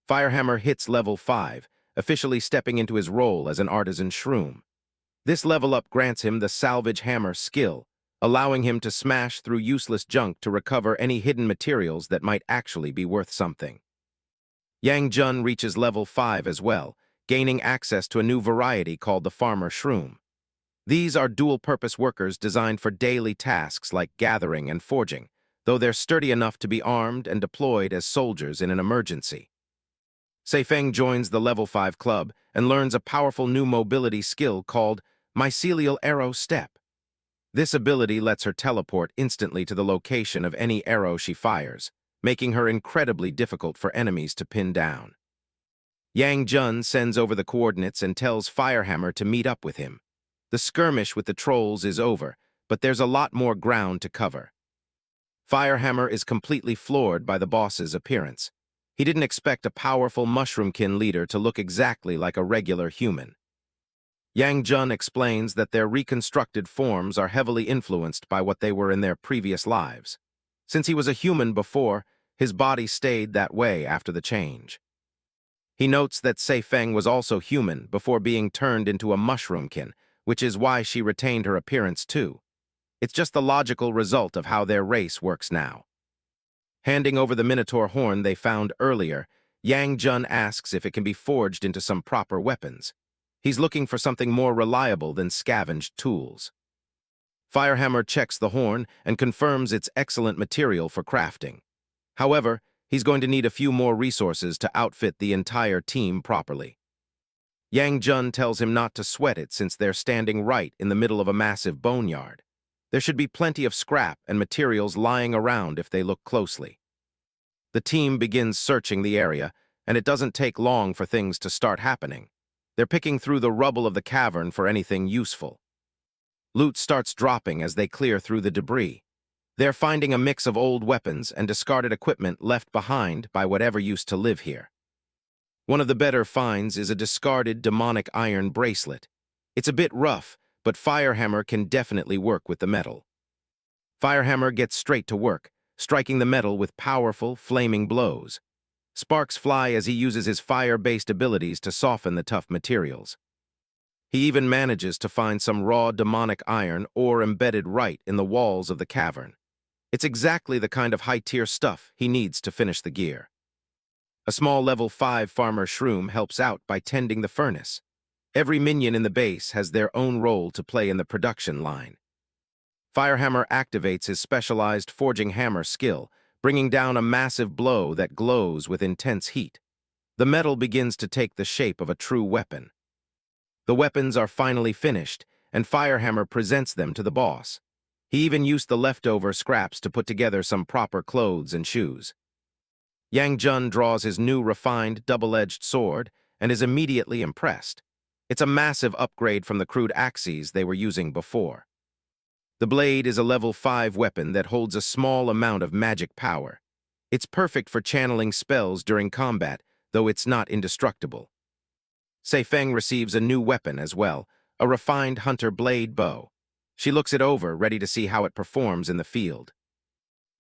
Firehammer hits level 5, officially stepping into his role as an artisan shroom. This level up grants him the salvage hammer skill, allowing him to smash through useless junk to recover any hidden materials that might actually be worth something. Yang Jun reaches level 5 as well, gaining access to a new variety called the Farmer Shroom. These are dual-purpose workers designed for daily tasks like gathering and forging, though they're sturdy enough to be armed and deployed as soldiers in an emergency. Seifeng joins the level 5 club and learns a powerful new mobility skill called Mycelial Arrow Step. This ability lets her teleport instantly to the location of any arrow she fires, making her incredibly difficult for enemies to pin down. Yang Jun sends over the coordinates and tells Firehammer to meet up with him. The skirmish with the trolls is over, but there's a lot more ground to cover. Firehammer is completely floored by the boss's appearance. He didn't expect a powerful Mushroomkin leader to look exactly like a regular human. Yang Jun explains that their reconstructed forms are heavily influenced by what they were in their previous lives. Since he was a human before, his body stayed that way after the change. He notes that Seifeng was also human before being turned into a Mushroomkin, which is why she retained her appearance too. It's just the logical result of how their race works now. Handing over the Minotaur horn they found earlier, Yang Jun asks if it can be forged into some proper weapons. He's looking for something more reliable than scavenged tools. Firehammer checks the horn and confirms it's excellent material for crafting. However, he's going to need a few more resources to outfit the entire team properly. Yang Jun tells him not to sweat it since they're standing right in the middle of a massive boneyard. There should be plenty of scrap and materials lying around if they look closely. The team begins searching the area, and it doesn't take long for things to start happening. They're picking through the rubble of the cavern for anything useful. Loot starts dropping as they clear through the debris. They're finding a mix of old weapons and discarded equipment left behind by whatever used to live here. One of the better finds is a discarded demonic iron bracelet. It's a bit rough, but Firehammer can definitely work with the metal. Firehammer gets straight to work, striking the metal with powerful, flaming blows. Sparks fly as he uses his fire-based abilities to soften the tough materials. He even manages to find some raw demonic iron ore embedded right in the walls of the cavern. It's exactly the kind of high-tier stuff he needs to finish the gear. A small level 5 farmer shroom helps out by tending the furnace. Every minion in the base has their own role to play in the production line. Firehammer activates his specialized forging hammer skill, bringing down a massive blow that glows with intense heat. The metal begins to take the shape of a true weapon. The weapons are finally finished, and Firehammer presents them to the boss. He even used the leftover scraps to put together some proper clothes and shoes. Yang Jun draws his new refined double-edged sword and is immediately impressed. It's a massive upgrade from the crude axes they were using before. The blade is a level 5 weapon that holds a small amount of magic power. It's perfect for channeling spells during combat, though it's not indestructible. Seifeng receives a new weapon as well, a refined hunter blade bow. She looks it over, ready to see how it performs in the field.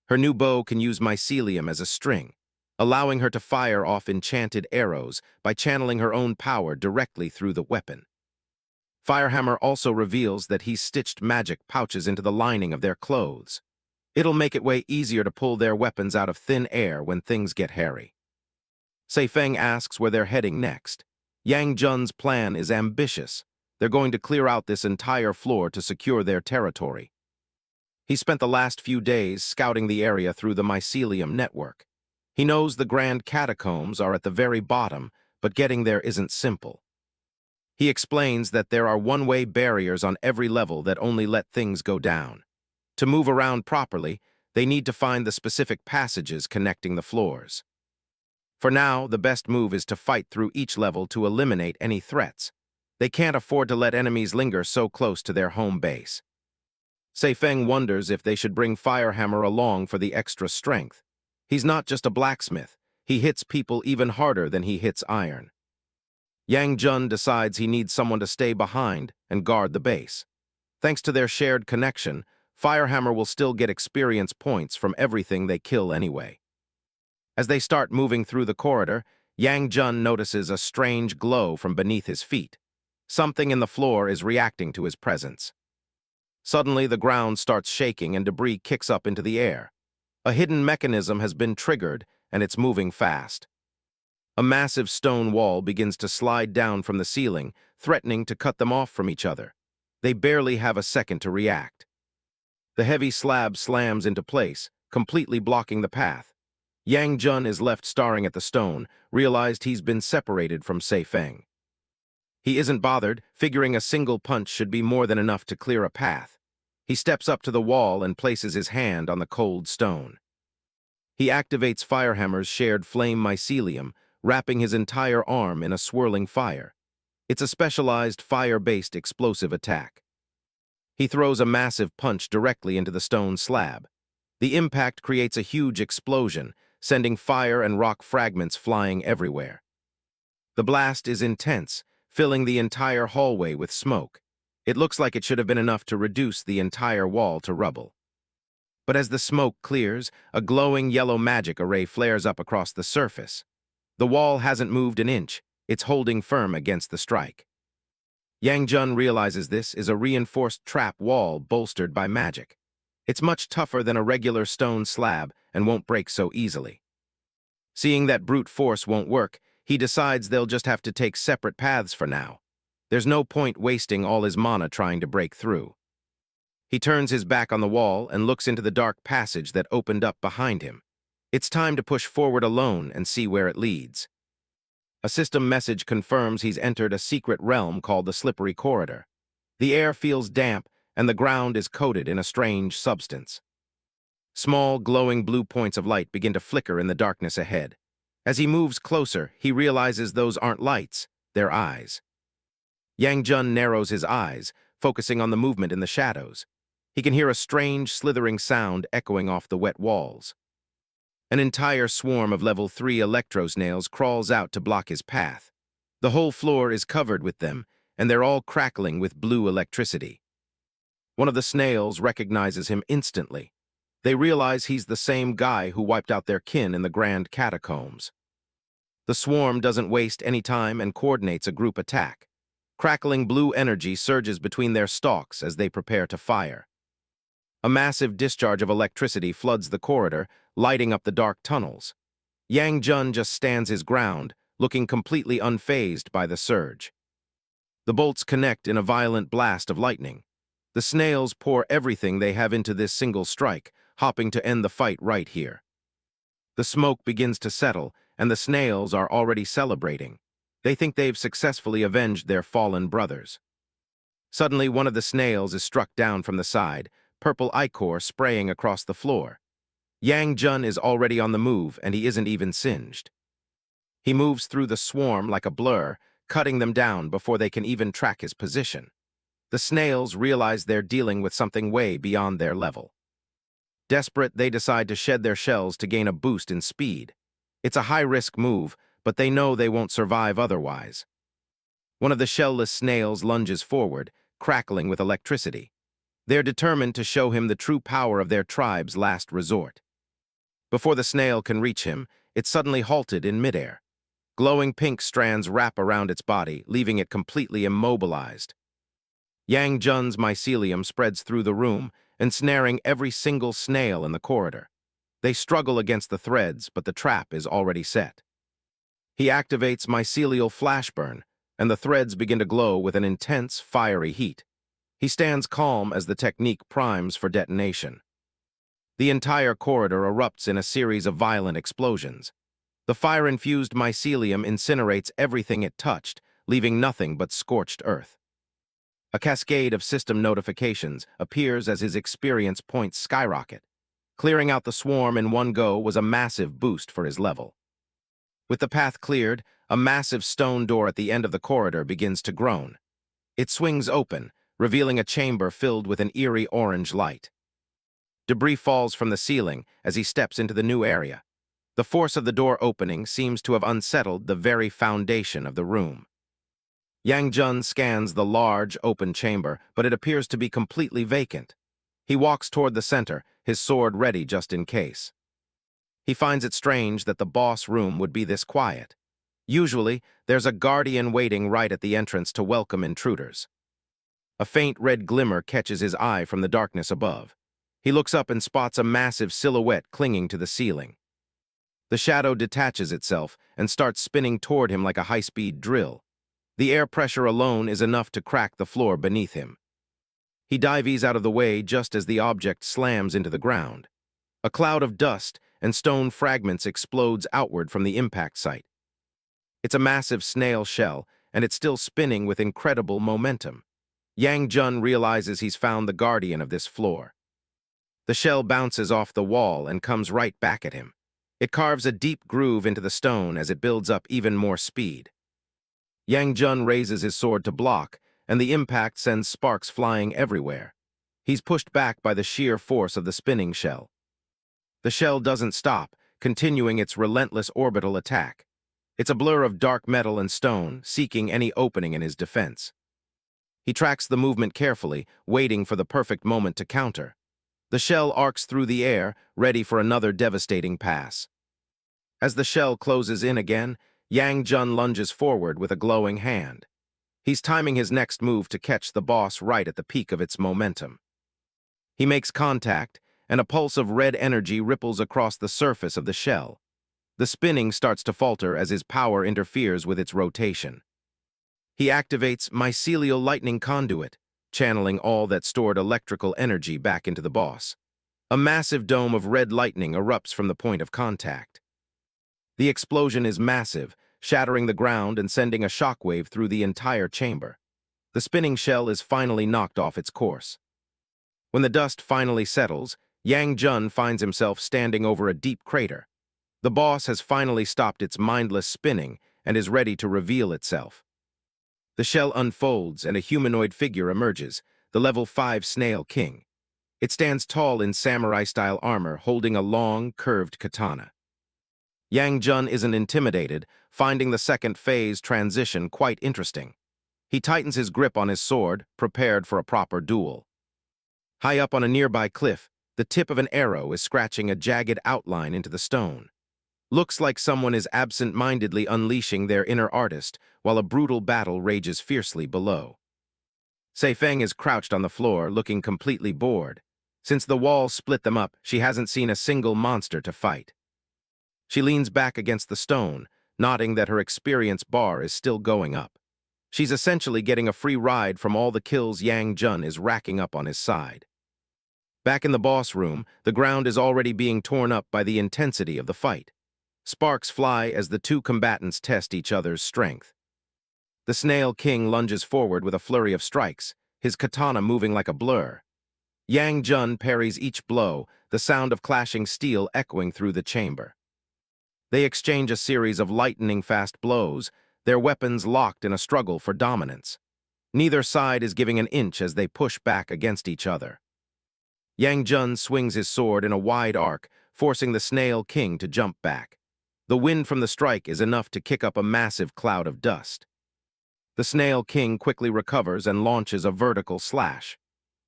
Her new bow can use mycelium as a string, allowing her to fire off enchanted arrows by channeling her own power directly through the weapon. Firehammer also reveals that he's stitched magic pouches into the lining of their clothes. It'll make it way easier to pull their weapons out of thin air when things get hairy. Seifeng asks where they're heading next. Yang Jun's plan is ambitious. They're going to clear out this entire floor to secure their territory. He spent the last few days scouting the area through the mycelium network. He knows the grand catacombs are at the very bottom, but getting there isn't simple. He explains that there are one-way barriers on every level that only let things go down. To move around properly, they need to find the specific passages connecting the floors. For now, the best move is to fight through each level to eliminate any threats. They can't afford to let enemies linger so close to their home base. Seifeng wonders if they should bring Firehammer along for the extra strength. He's not just a blacksmith. He hits people even harder than he hits iron. Yang Jun decides he needs someone to stay behind and guard the base. Thanks to their shared connection, Firehammer will still get experience points from everything they kill anyway. As they start moving through the corridor, Yang Jun notices a strange glow from beneath his feet. Something in the floor is reacting to his presence. Suddenly, the ground starts shaking and debris kicks up into the air. A hidden mechanism has been triggered, and it's moving fast. A massive stone wall begins to slide down from the ceiling, threatening to cut them off from each other. They barely have a second to react. The heavy slab slams into place, completely blocking the path. Yang Jun is left staring at the stone, realized he's been separated from Seifeng. He isn't bothered, figuring a single punch should be more than enough to clear a path. He steps up to the wall and places his hand on the cold stone. He activates Firehammer's shared flame mycelium, wrapping his entire arm in a swirling fire. It's a specialized fire-based explosive attack. He throws a massive punch directly into the stone slab. The impact creates a huge explosion, sending fire and rock fragments flying everywhere. The blast is intense, filling the entire hallway with smoke. It looks like it should have been enough to reduce the entire wall to rubble. But as the smoke clears, a glowing yellow magic array flares up across the surface. The wall hasn't moved an inch. It's holding firm against the strike. Yang Jun realizes this is a reinforced trap wall bolstered by magic. It's much tougher than a regular stone slab and won't break so easily. Seeing that brute force won't work, he decides they'll just have to take separate paths for now. There's no point wasting all his mana trying to break through. He turns his back on the wall and looks into the dark passage that opened up behind him. It's time to push forward alone and see where it leads. A system message confirms he's entered a secret realm called the Slippery Corridor. The air feels damp, and the ground is coated in a strange substance. Small, glowing blue points of light begin to flicker in the darkness ahead. As he moves closer, he realizes those aren't lights, they're eyes. Yang Jun narrows his eyes, focusing on the movement in the shadows. He can hear a strange, slithering sound echoing off the wet walls. An entire swarm of level 3 electro-snails crawls out to block his path. The whole floor is covered with them, and they're all crackling with blue electricity. One of the snails recognizes him instantly. They realize he's the same guy who wiped out their kin in the Grand Catacombs. The swarm doesn't waste any time and coordinates a group attack. Crackling blue energy surges between their stalks as they prepare to fire. A massive discharge of electricity floods the corridor, lighting up the dark tunnels. Yang Jun just stands his ground, looking completely unfazed by the surge. The bolts connect in a violent blast of lightning. The snails pour everything they have into this single strike, hopping to end the fight right here. The smoke begins to settle, and the snails are already celebrating. They think they've successfully avenged their fallen brothers. Suddenly, one of the snails is struck down from the side, purple ichor spraying across the floor. Yang Jun is already on the move, and he isn't even singed. He moves through the swarm like a blur, cutting them down before they can even track his position. The snails realize they're dealing with something way beyond their level. Desperate, they decide to shed their shells to gain a boost in speed. It's a high-risk move, but they know they won't survive otherwise. One of the shellless snails lunges forward, crackling with electricity. They're determined to show him the true power of their tribe's last resort. Before the snail can reach him, it's suddenly halted in midair. Glowing pink strands wrap around its body, leaving it completely immobilized. Yang Jun's mycelium spreads through the room, ensnaring every single snail in the corridor. They struggle against the threads, but the trap is already set. He activates mycelial flashburn, and the threads begin to glow with an intense, fiery heat. He stands calm as the technique primes for detonation. The entire corridor erupts in a series of violent explosions. The fire-infused mycelium incinerates everything it touched, leaving nothing but scorched earth. A cascade of system notifications appears as his experience points skyrocket. Clearing out the swarm in one go was a massive boost for his level. With the path cleared, a massive stone door at the end of the corridor begins to groan. It swings open, revealing a chamber filled with an eerie orange light. Debris falls from the ceiling as he steps into the new area. The force of the door opening seems to have unsettled the very foundation of the room. Yang Jun scans the large, open chamber, but it appears to be completely vacant. He walks toward the center, his sword ready just in case. He finds it strange that the boss room would be this quiet. Usually, there's a guardian waiting right at the entrance to welcome intruders. A faint red glimmer catches his eye from the darkness above. He looks up and spots a massive silhouette clinging to the ceiling. The shadow detaches itself and starts spinning toward him like a high-speed drill. The air pressure alone is enough to crack the floor beneath him. He dives out of the way just as the object slams into the ground. A cloud of dust and stone fragments explodes outward from the impact site. It's a massive snail shell, and it's still spinning with incredible momentum. Yang Jun realizes he's found the guardian of this floor. The shell bounces off the wall and comes right back at him. It carves a deep groove into the stone as it builds up even more speed. Yang Jun raises his sword to block, and the impact sends sparks flying everywhere. He's pushed back by the sheer force of the spinning shell. The shell doesn't stop, continuing its relentless orbital attack. It's a blur of dark metal and stone, seeking any opening in his defense. He tracks the movement carefully, waiting for the perfect moment to counter. The shell arcs through the air, ready for another devastating pass. As the shell closes in again, Yang Jun lunges forward with a glowing hand. He's timing his next move to catch the boss right at the peak of its momentum. He makes contact, and a pulse of red energy ripples across the surface of the shell. The spinning starts to falter as his power interferes with its rotation. He activates mycelial lightning conduit, channeling all that stored electrical energy back into the boss. A massive dome of red lightning erupts from the point of contact. The explosion is massive, shattering the ground and sending a shockwave through the entire chamber. The spinning shell is finally knocked off its course. When the dust finally settles, Yang Jun finds himself standing over a deep crater. The boss has finally stopped its mindless spinning and is ready to reveal itself. The shell unfolds and a humanoid figure emerges, the level 5 Snail King. It stands tall in samurai-style armor, holding a long, curved katana. Yang Jun isn't intimidated, finding the second phase transition quite interesting. He tightens his grip on his sword, prepared for a proper duel. High up on a nearby cliff, the tip of an arrow is scratching a jagged outline into the stone. Looks like someone is absent-mindedly unleashing their inner artist while a brutal battle rages fiercely below. Seifeng is crouched on the floor, looking completely bored. Since the walls split them up, she hasn't seen a single monster to fight. She leans back against the stone, nodding that her experience bar is still going up. She's essentially getting a free ride from all the kills Yang Jun is racking up on his side. Back in the boss room, the ground is already being torn up by the intensity of the fight. Sparks fly as the two combatants test each other's strength. The Snail King lunges forward with a flurry of strikes, his katana moving like a blur. Yang Jun parries each blow, the sound of clashing steel echoing through the chamber. They exchange a series of lightning-fast blows, their weapons locked in a struggle for dominance. Neither side is giving an inch as they push back against each other. Yang Jun swings his sword in a wide arc, forcing the Snail King to jump back. The wind from the strike is enough to kick up a massive cloud of dust. The Snail King quickly recovers and launches a vertical slash.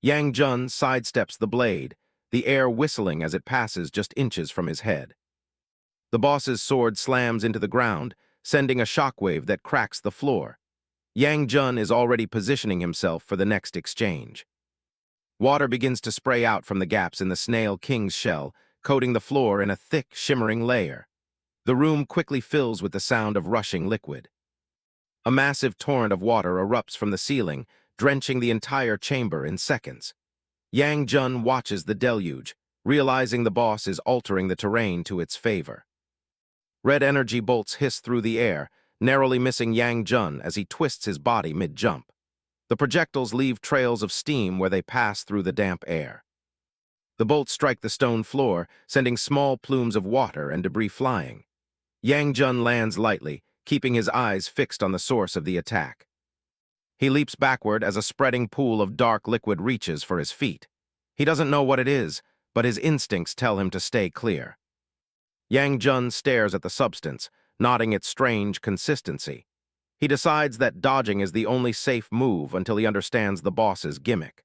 Yang Jun sidesteps the blade, the air whistling as it passes just inches from his head. The boss's sword slams into the ground, sending a shockwave that cracks the floor. Yang Jun is already positioning himself for the next exchange. Water begins to spray out from the gaps in the Snail King's shell, coating the floor in a thick, shimmering layer. The room quickly fills with the sound of rushing liquid. A massive torrent of water erupts from the ceiling, drenching the entire chamber in seconds. Yang Jun watches the deluge, realizing the boss is altering the terrain to its favor. Red energy bolts hiss through the air, narrowly missing Yang Jun as he twists his body mid-jump. The projectiles leave trails of steam where they pass through the damp air. The bolts strike the stone floor, sending small plumes of water and debris flying. Yang Jun lands lightly, keeping his eyes fixed on the source of the attack. He leaps backward as a spreading pool of dark liquid reaches for his feet. He doesn't know what it is, but his instincts tell him to stay clear. Yang Jun stares at the substance, nodding its strange consistency. He decides that dodging is the only safe move until he understands the boss's gimmick.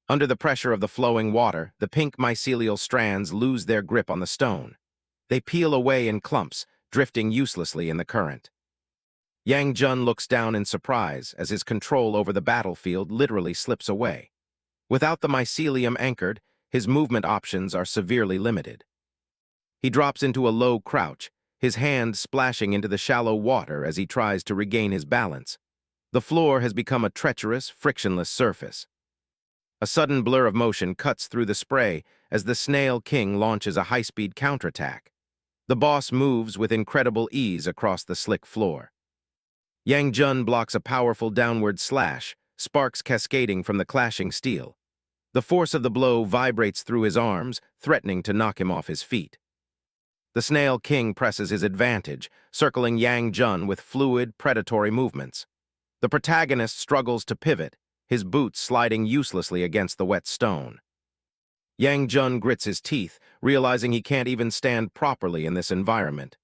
Under the pressure of the flowing water, the pink mycelial strands lose their grip on the stone. They peel away in clumps, drifting uselessly in the current. Yang Jun looks down in surprise as his control over the battlefield literally slips away. Without the mycelium anchored, his movement options are severely limited. He drops into a low crouch, his hand splashing into the shallow water as he tries to regain his balance. The floor has become a treacherous, frictionless surface. A sudden blur of motion cuts through the spray as the Snail King launches a high-speed counterattack. The boss moves with incredible ease across the slick floor. Yang Jun blocks a powerful downward slash, sparks cascading from the clashing steel. The force of the blow vibrates through his arms, threatening to knock him off his feet. The Snail King presses his advantage, circling Yang Jun with fluid, predatory movements. The protagonist struggles to pivot, his boots sliding uselessly against the wet stone. Yang Jun grits his teeth, realizing he can't even stand properly in this environment.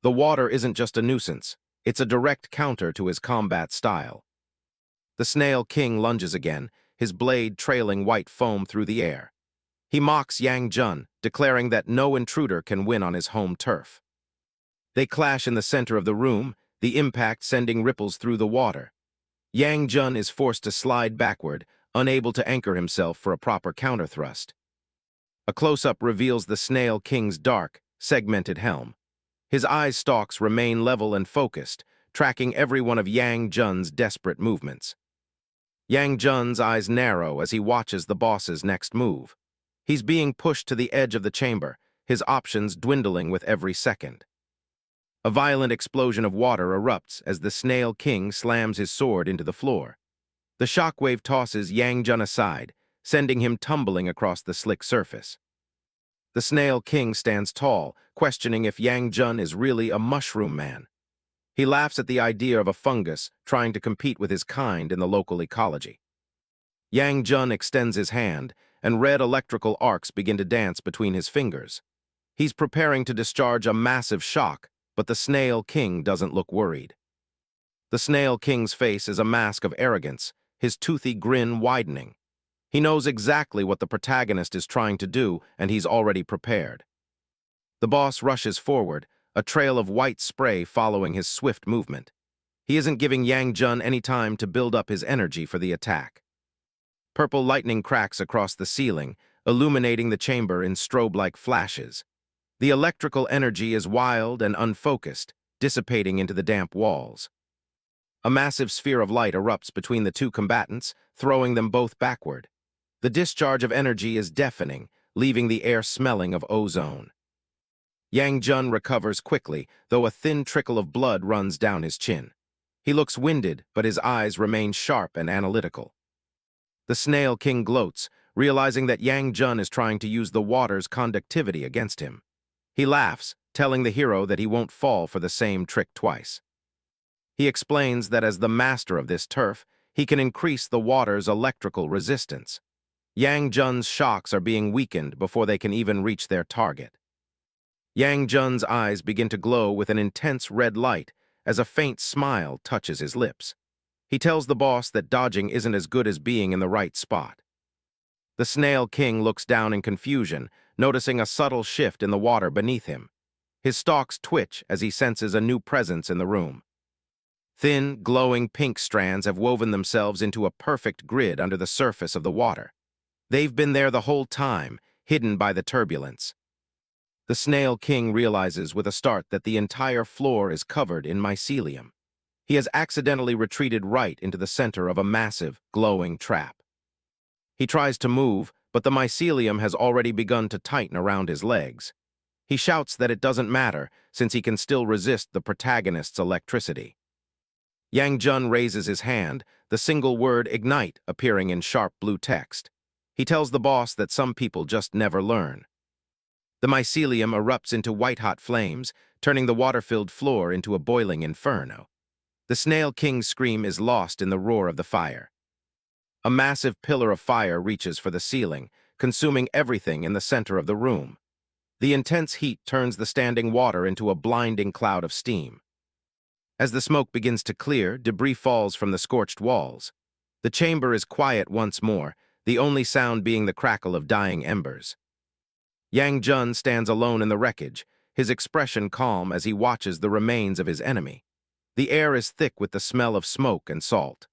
The water isn't just a nuisance, it's a direct counter to his combat style. The Snail King lunges again, his blade trailing white foam through the air. He mocks Yang Jun, declaring that no intruder can win on his home turf. They clash in the center of the room, the impact sending ripples through the water. Yang Jun is forced to slide backward, unable to anchor himself for a proper counterthrust. A close-up reveals the Snail King's dark, segmented helm. His eye stalks remain level and focused, tracking every one of Yang Jun's desperate movements. Yang Jun's eyes narrow as he watches the boss's next move. He's being pushed to the edge of the chamber, his options dwindling with every second. A violent explosion of water erupts as the Snail King slams his sword into the floor. The shockwave tosses Yang Jun aside, sending him tumbling across the slick surface. The Snail King stands tall, questioning if Yang Jun is really a mushroom man. He laughs at the idea of a fungus trying to compete with his kind in the local ecology. Yang Jun extends his hand, and red electrical arcs begin to dance between his fingers. He's preparing to discharge a massive shock, but the Snail King doesn't look worried. The Snail King's face is a mask of arrogance, his toothy grin widening. He knows exactly what the protagonist is trying to do, and he's already prepared. The boss rushes forward, a trail of white spray following his swift movement. He isn't giving Yang Jun any time to build up his energy for the attack. Purple lightning cracks across the ceiling, illuminating the chamber in strobe-like flashes. The electrical energy is wild and unfocused, dissipating into the damp walls. A massive sphere of light erupts between the two combatants, throwing them both backward. The discharge of energy is deafening, leaving the air smelling of ozone. Yang Jun recovers quickly, though a thin trickle of blood runs down his chin. He looks winded, but his eyes remain sharp and analytical. The Snail King gloats, realizing that Yang Jun is trying to use the water's conductivity against him. He laughs, telling the hero that he won't fall for the same trick twice. He explains that as the master of this turf, he can increase the water's electrical resistance. Yang Jun's shocks are being weakened before they can even reach their target. Yang Jun's eyes begin to glow with an intense red light as a faint smile touches his lips. He tells the boss that dodging isn't as good as being in the right spot. The Snail King looks down in confusion, noticing a subtle shift in the water beneath him. His stalks twitch as he senses a new presence in the room. Thin, glowing pink strands have woven themselves into a perfect grid under the surface of the water. They've been there the whole time, hidden by the turbulence. The Snail King realizes with a start that the entire floor is covered in mycelium. He has accidentally retreated right into the center of a massive, glowing trap. He tries to move, but the mycelium has already begun to tighten around his legs. He shouts that it doesn't matter, since he can still resist the protagonist's electricity. Yang Jun raises his hand, the single word ignite appearing in sharp blue text. He tells the boss that some people just never learn. The mycelium erupts into white-hot flames, turning the water-filled floor into a boiling inferno. The Snail King's scream is lost in the roar of the fire. A massive pillar of fire reaches for the ceiling, consuming everything in the center of the room. The intense heat turns the standing water into a blinding cloud of steam. As the smoke begins to clear, debris falls from the scorched walls. The chamber is quiet once more, the only sound being the crackle of dying embers. Yang Jun stands alone in the wreckage, his expression calm as he watches the remains of his enemy. The air is thick with the smell of smoke and salt.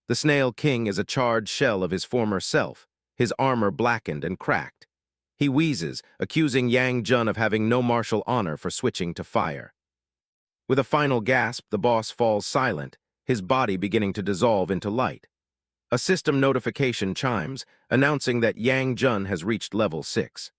The Snail King is a charred shell of his former self, his armor blackened and cracked. He wheezes, accusing Yang Jun of having no martial honor for switching to fire. With a final gasp, the boss falls silent, his body beginning to dissolve into light. A system notification chimes, announcing that Yang Jun has reached level 6.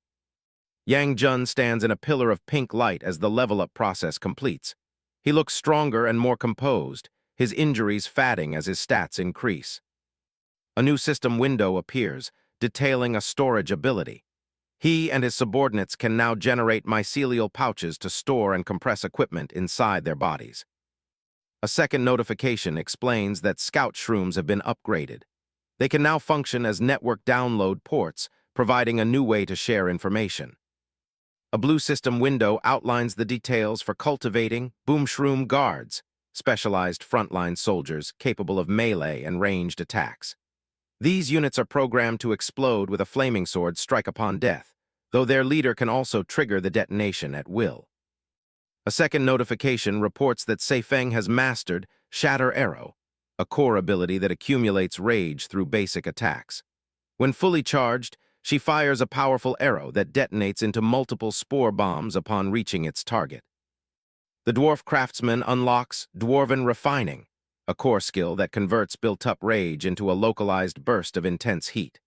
Yang Jun stands in a pillar of pink light as the level-up process completes. He looks stronger and more composed, his injuries fatting as his stats increase. A new system window appears, detailing a storage ability. He and his subordinates can now generate mycelial pouches to store and compress equipment inside their bodies. A second notification explains that scout shrooms have been upgraded. They can now function as network download ports, providing a new way to share information. A blue system window outlines the details for cultivating Mushroom guards, specialized frontline soldiers capable of melee and ranged attacks. These units are programmed to explode with a flaming sword strike upon death, though their leader can also trigger the detonation at will. A second notification reports that Seifeng has mastered Shatter Arrow, a core ability that accumulates rage through basic attacks. When fully charged, she fires a powerful arrow that detonates into multiple spore bombs upon reaching its target. The Dwarf Craftsman unlocks Dwarven Refining, a core skill that converts built-up rage into a localized burst of intense heat.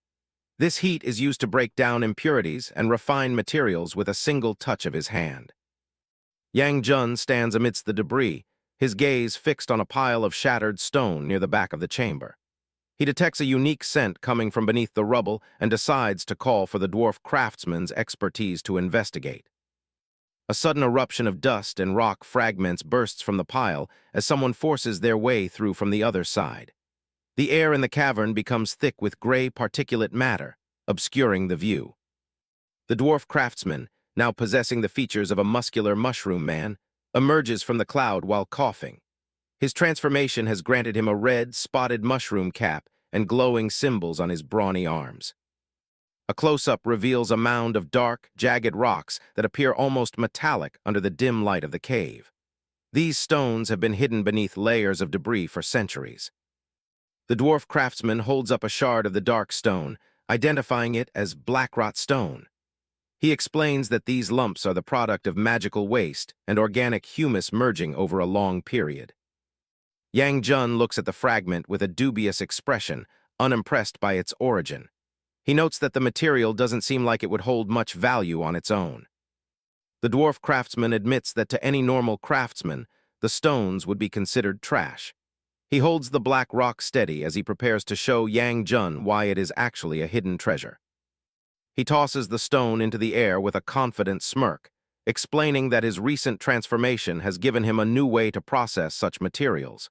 This heat is used to break down impurities and refine materials with a single touch of his hand. Yang Jun stands amidst the debris, his gaze fixed on a pile of shattered stone near the back of the chamber. He detects a unique scent coming from beneath the rubble and decides to call for the Dwarf Craftsman's expertise to investigate. A sudden eruption of dust and rock fragments bursts from the pile as someone forces their way through from the other side. The air in the cavern becomes thick with gray particulate matter, obscuring the view. The Dwarf Craftsman, now possessing the features of a muscular mushroom man, emerges from the cloud while coughing. His transformation has granted him a red, spotted mushroom cap and glowing symbols on his brawny arms. A close-up reveals a mound of dark, jagged rocks that appear almost metallic under the dim light of the cave. These stones have been hidden beneath layers of debris for centuries. The dwarf craftsman holds up a shard of the dark stone, identifying it as blackrot stone. He explains that these lumps are the product of magical waste and organic humus merging over a long period. Yang Jun looks at the fragment with a dubious expression, unimpressed by its origin. He notes that the material doesn't seem like it would hold much value on its own. The dwarf craftsman admits that to any normal craftsman, the stones would be considered trash. He holds the black rock steady as he prepares to show Yang Jun why it is actually a hidden treasure. He tosses the stone into the air with a confident smirk, explaining that his recent transformation has given him a new way to process such materials.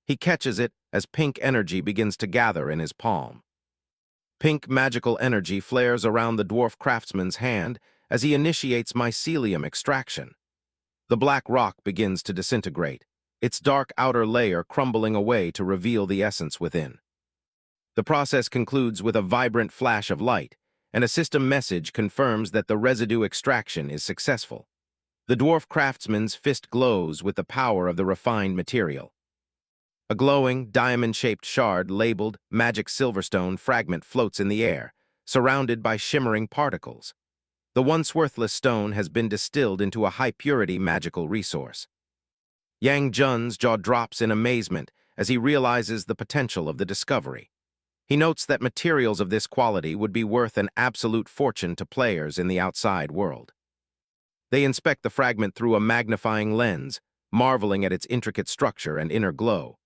He catches it as pink energy begins to gather in his palm. Pink magical energy flares around the dwarf craftsman's hand as he initiates mycelium extraction. The black rock begins to disintegrate, its dark outer layer crumbling away to reveal the essence within. The process concludes with a vibrant flash of light, and a system message confirms that the residue extraction is successful. The dwarf craftsman's fist glows with the power of the refined material. A glowing, diamond-shaped shard labeled Magic Silverstone fragment floats in the air, surrounded by shimmering particles. The once worthless stone has been distilled into a high-purity magical resource. Yang Jun's jaw drops in amazement as he realizes the potential of the discovery. He notes that materials of this quality would be worth an absolute fortune to players in the outside world. They inspect the fragment through a magnifying lens, marveling at its intricate structure and inner glow.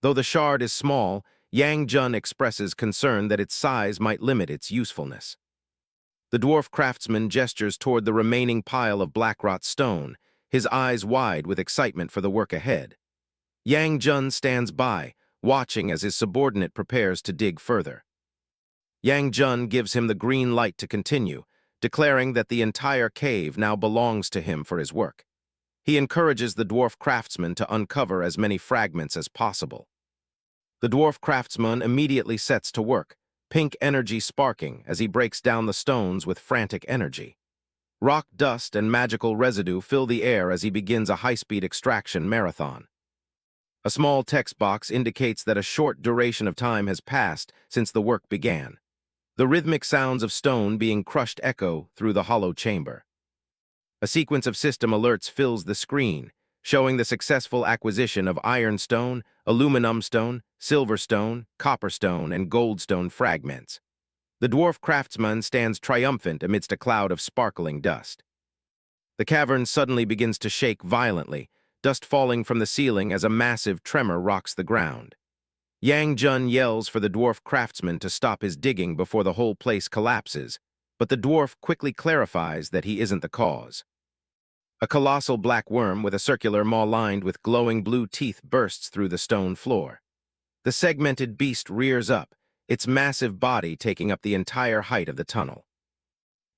Though the shard is small, Yang Jun expresses concern that its size might limit its usefulness. The dwarf craftsman gestures toward the remaining pile of blackrot stone, his eyes wide with excitement for the work ahead. Yang Jun stands by, watching as his subordinate prepares to dig further. Yang Jun gives him the green light to continue, declaring that the entire cave now belongs to him for his work. He encourages the dwarf craftsman to uncover as many fragments as possible. The dwarf craftsman immediately sets to work, pink energy sparking as he breaks down the stones with frantic energy. Rock dust and magical residue fill the air as he begins a high-speed extraction marathon. A small text box indicates that a short duration of time has passed since the work began. The rhythmic sounds of stone being crushed echo through the hollow chamber. A sequence of system alerts fills the screen, showing the successful acquisition of ironstone, aluminum stone, silverstone, copperstone, and goldstone fragments. The dwarf craftsman stands triumphant amidst a cloud of sparkling dust. The cavern suddenly begins to shake violently, dust falling from the ceiling as a massive tremor rocks the ground. Yang Jun yells for the dwarf craftsman to stop his digging before the whole place collapses, but the dwarf quickly clarifies that he isn't the cause. A colossal black worm with a circular maw lined with glowing blue teeth bursts through the stone floor. The segmented beast rears up, its massive body taking up the entire height of the tunnel.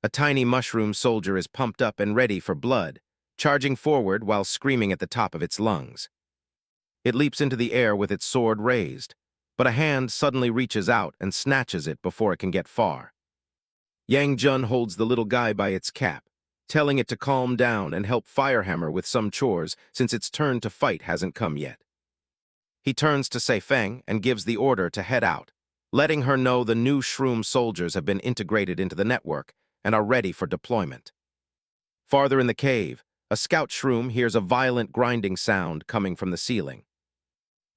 A tiny mushroom soldier is pumped up and ready for blood, charging forward while screaming at the top of its lungs. It leaps into the air with its sword raised, but a hand suddenly reaches out and snatches it before it can get far. Yang Jun holds the little guy by its cap, telling it to calm down and help Firehammer with some chores since its turn to fight hasn't come yet. He turns to Seifeng and gives the order to head out, letting her know the new shroom soldiers have been integrated into the network and are ready for deployment. Farther in the cave, a scout shroom hears a violent grinding sound coming from the ceiling.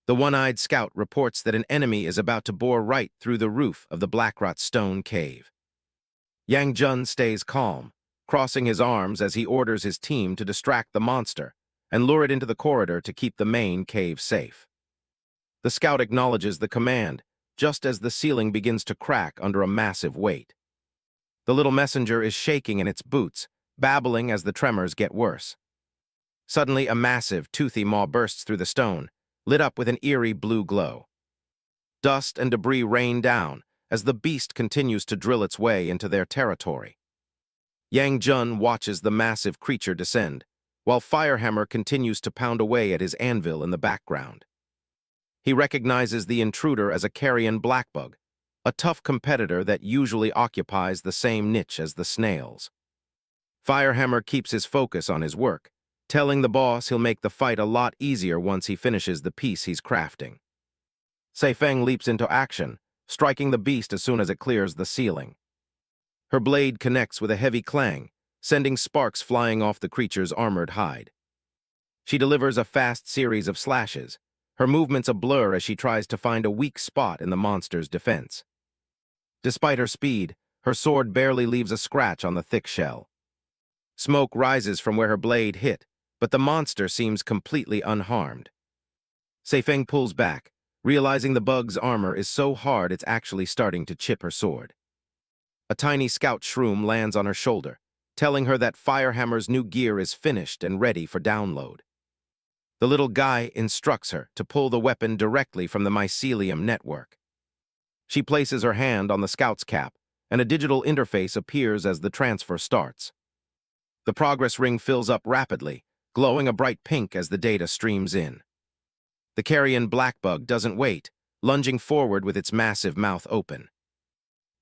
The one-eyed scout reports that an enemy is about to bore right through the roof of the blackrot stone cave. Yang Jun stays calm, crossing his arms as he orders his team to distract the monster and lure it into the corridor to keep the main cave safe. The scout acknowledges the command, just as the ceiling begins to crack under a massive weight. The little messenger is shaking in its boots, babbling as the tremors get worse. Suddenly, a massive, toothy maw bursts through the stone, lit up with an eerie blue glow. Dust and debris rain down as the beast continues to drill its way into their territory. Yang Jun watches the massive creature descend, while Firehammer continues to pound away at his anvil in the background. He recognizes the intruder as a carrion blackbug, a tough competitor that usually occupies the same niche as the snails. Firehammer keeps his focus on his work, telling the boss he'll make the fight a lot easier once he finishes the piece he's crafting. Seifeng leaps into action, striking the beast as soon as it clears the ceiling. Her blade connects with a heavy clang, sending sparks flying off the creature's armored hide. She delivers a fast series of slashes, her movements a blur as she tries to find a weak spot in the monster's defense. Despite her speed, her sword barely leaves a scratch on the thick shell. Smoke rises from where her blade hit, but the monster seems completely unharmed. Seifeng pulls back, realizing the bug's armor is so hard it's actually starting to chip her sword. A tiny scout shroom lands on her shoulder, telling her that Firehammer's new gear is finished and ready for download. The little guy instructs her to pull the weapon directly from the mycelium network. She places her hand on the scout's cap, and a digital interface appears as the transfer starts. The progress ring fills up rapidly, glowing a bright pink as the data streams in. The carrion blackbug doesn't wait, lunging forward with its massive mouth open.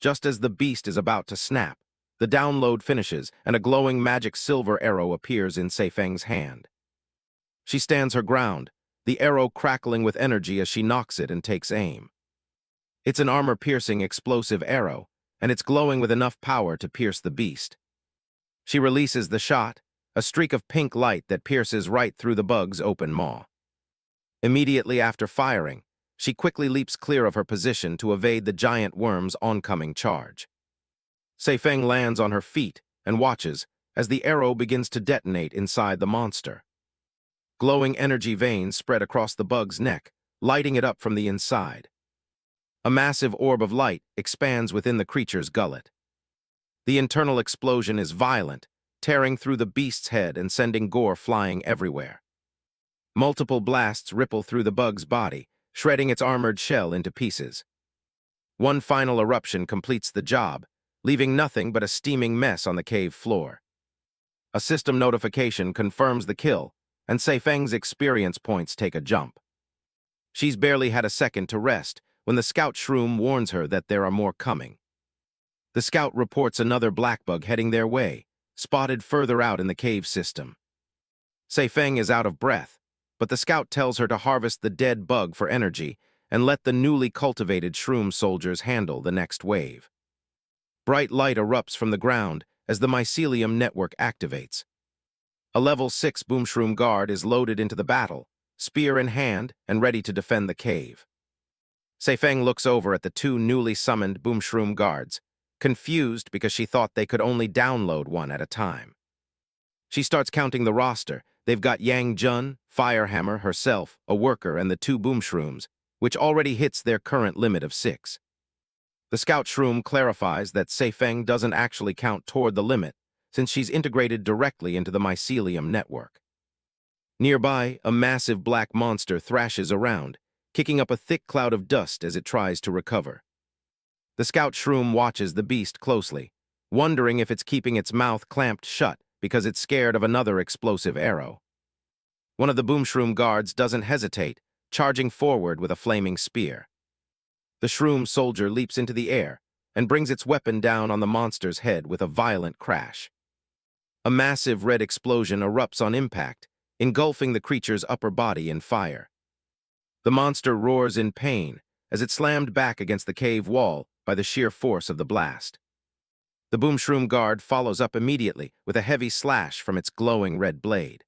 Just as the beast is about to snap, the download finishes and a glowing magic silver arrow appears in Seifeng's hand. She stands her ground, the arrow crackling with energy as she nocks it and takes aim. It's an armor-piercing explosive arrow, and it's glowing with enough power to pierce the beast. She releases the shot, a streak of pink light that pierces right through the bug's open maw. Immediately after firing, she quickly leaps clear of her position to evade the giant worm's oncoming charge. Seifeng lands on her feet and watches as the arrow begins to detonate inside the monster. Glowing energy veins spread across the bug's neck, lighting it up from the inside. A massive orb of light expands within the creature's gullet. The internal explosion is violent, tearing through the beast's head and sending gore flying everywhere. Multiple blasts ripple through the bug's body, shredding its armored shell into pieces. One final eruption completes the job, leaving nothing but a steaming mess on the cave floor. A system notification confirms the kill, and Seifeng's experience points take a jump. She's barely had a second to rest when the scout shroom warns her that there are more coming. The scout reports another blackbug heading their way, spotted further out in the cave system. Seifeng is out of breath, but the scout tells her to harvest the dead bug for energy and let the newly cultivated shroom soldiers handle the next wave. Bright light erupts from the ground as the mycelium network activates. A level 6 boomshroom guard is loaded into the battle, spear in hand and ready to defend the cave. Seifeng looks over at the two newly summoned boomshroom guards, confused because she thought they could only download one at a time. She starts counting the roster. They've got Yang Jun, Firehammer, herself, a worker, and the two boomshrooms, which already hits their current limit of 6. The scout shroom clarifies that Seifeng doesn't actually count toward the limit, since she's integrated directly into the mycelium network. Nearby, a massive black monster thrashes around, kicking up a thick cloud of dust as it tries to recover. The scout shroom watches the beast closely, wondering if it's keeping its mouth clamped shut because it's scared of another explosive arrow. One of the boomshroom guards doesn't hesitate, charging forward with a flaming spear. The shroom soldier leaps into the air and brings its weapon down on the monster's head with a violent crash. A massive red explosion erupts on impact, engulfing the creature's upper body in fire. The monster roars in pain as it slammed back against the cave wall by the sheer force of the blast. The boomshroom guard follows up immediately with a heavy slash from its glowing red blade.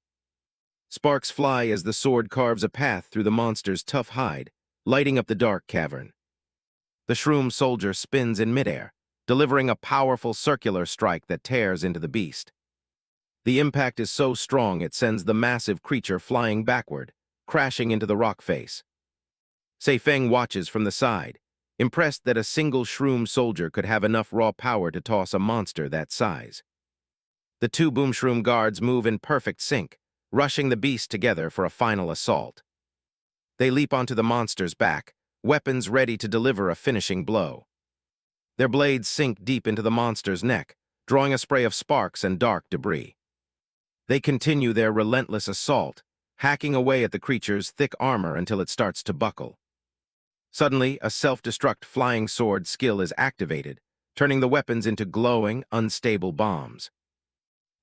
Sparks fly as the sword carves a path through the monster's tough hide, lighting up the dark cavern. The shroom soldier spins in midair, delivering a powerful circular strike that tears into the beast. The impact is so strong it sends the massive creature flying backward, crashing into the rock face. Seifeng watches from the side, impressed that a single shroom soldier could have enough raw power to toss a monster that size. The two boomshroom guards move in perfect sync, rushing the beast together for a final assault. They leap onto the monster's back, weapons ready to deliver a finishing blow. Their blades sink deep into the monster's neck, drawing a spray of sparks and dark debris. They continue their relentless assault, hacking away at the creature's thick armor until it starts to buckle. Suddenly, a self-destruct flying sword skill is activated, turning the weapons into glowing, unstable bombs.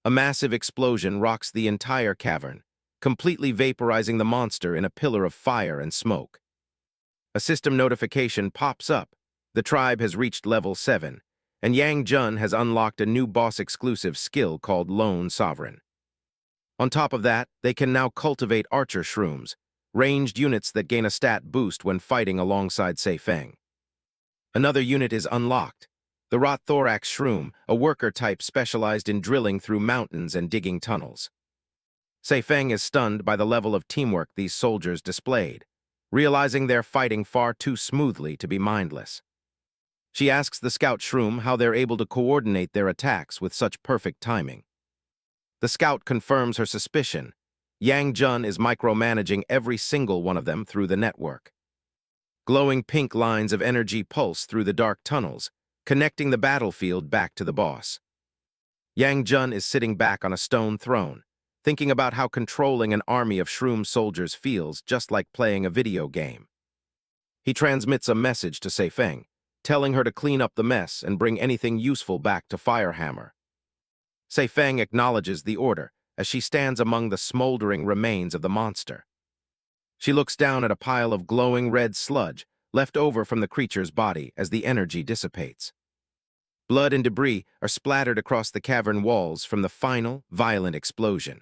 A massive explosion rocks the entire cavern, completely vaporizing the monster in a pillar of fire and smoke. A system notification pops up. The tribe has reached level 7, and Yang Jun has unlocked a new boss-exclusive skill called Lone Sovereign. On top of that, they can now cultivate archer shrooms, ranged units that gain a stat boost when fighting alongside Seifeng. Another unit is unlocked, the Rot Thorax Shroom, a worker type specialized in drilling through mountains and digging tunnels. Seifeng is stunned by the level of teamwork these soldiers displayed, realizing they're fighting far too smoothly to be mindless. She asks the Scout Shroom how they're able to coordinate their attacks with such perfect timing. The Scout confirms her suspicion. Yang Jun is micromanaging every single one of them through the network. Glowing pink lines of energy pulse through the dark tunnels, connecting the battlefield back to the boss. Yang Jun is sitting back on a stone throne, thinking about how controlling an army of shroom soldiers feels just like playing a video game. He transmits a message to Seifeng, telling her to clean up the mess and bring anything useful back to Firehammer. Seifeng acknowledges the order as she stands among the smoldering remains of the monster. She looks down at a pile of glowing red sludge left over from the creature's body as the energy dissipates. Blood and debris are splattered across the cavern walls from the final, violent explosion.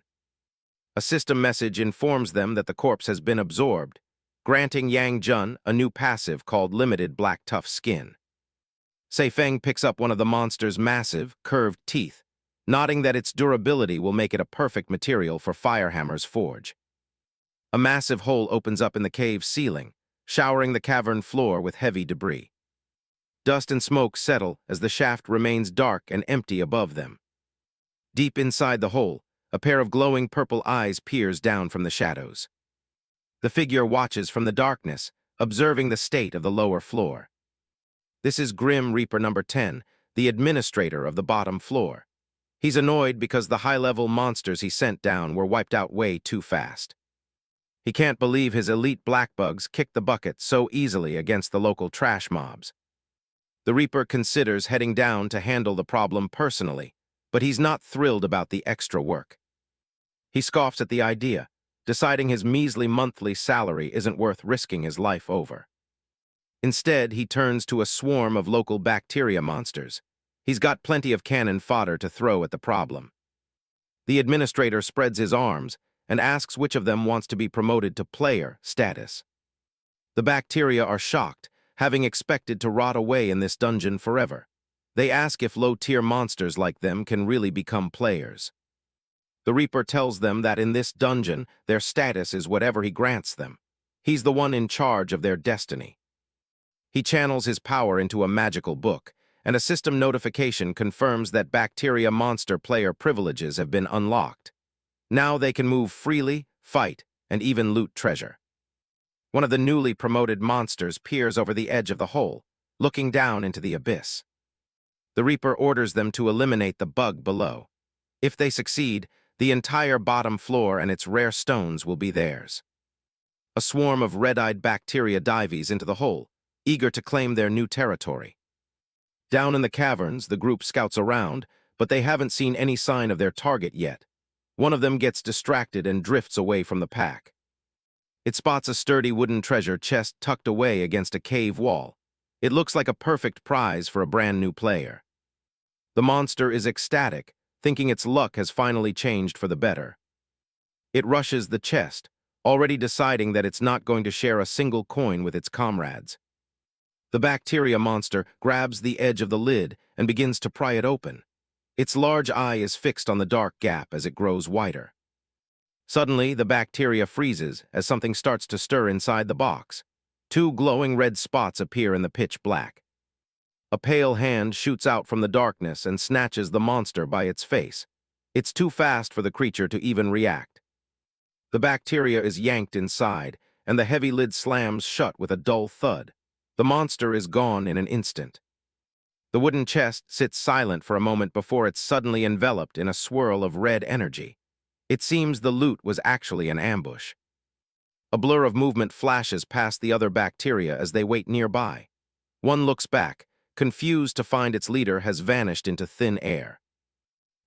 A system message informs them that the corpse has been absorbed, granting Yang Jun a new passive called Limited Black Tough Skin. Seifeng picks up one of the monster's massive, curved teeth, nodding that its durability will make it a perfect material for Firehammer's forge. A massive hole opens up in the cave's ceiling, showering the cavern floor with heavy debris. Dust and smoke settle as the shaft remains dark and empty above them. Deep inside the hole, a pair of glowing purple eyes peers down from the shadows. The figure watches from the darkness, observing the state of the lower floor. This is Grim Reaper number 10, the administrator of the bottom floor. He's annoyed because the high-level monsters he sent down were wiped out way too fast. He can't believe his elite blackbugs kicked the bucket so easily against the local trash mobs. The Reaper considers heading down to handle the problem personally, but he's not thrilled about the extra work. He scoffs at the idea, deciding his measly monthly salary isn't worth risking his life over. Instead, he turns to a swarm of local bacteria monsters. He's got plenty of cannon fodder to throw at the problem. The administrator spreads his arms and asks which of them wants to be promoted to player status. The bacteria are shocked, having expected to rot away in this dungeon forever. They ask if low-tier monsters like them can really become players. The Reaper tells them that in this dungeon, their status is whatever he grants them. He's the one in charge of their destiny. He channels his power into a magical book, and a system notification confirms that bacteria monster player privileges have been unlocked. Now they can move freely, fight, and even loot treasure. One of the newly promoted monsters peers over the edge of the hole, looking down into the abyss. The Reaper orders them to eliminate the bug below. If they succeed, the entire bottom floor and its rare stones will be theirs. A swarm of red-eyed bacteria dives into the hole, eager to claim their new territory. Down in the caverns, the group scouts around, but they haven't seen any sign of their target yet. One of them gets distracted and drifts away from the pack. It spots a sturdy wooden treasure chest tucked away against a cave wall. It looks like a perfect prize for a brand new player. The monster is ecstatic, thinking its luck has finally changed for the better. It rushes the chest, already deciding that it's not going to share a single coin with its comrades. The bacteria monster grabs the edge of the lid and begins to pry it open. Its large eye is fixed on the dark gap as it grows wider. Suddenly, the bacteria freezes as something starts to stir inside the box. Two glowing red spots appear in the pitch black. A pale hand shoots out from the darkness and snatches the monster by its face. It's too fast for the creature to even react. The bacteria is yanked inside, and the heavy lid slams shut with a dull thud. The monster is gone in an instant. The wooden chest sits silent for a moment before it's suddenly enveloped in a swirl of red energy. It seems the loot was actually an ambush. A blur of movement flashes past the other bacteria as they wait nearby. One looks back, confused to find its leader has vanished into thin air.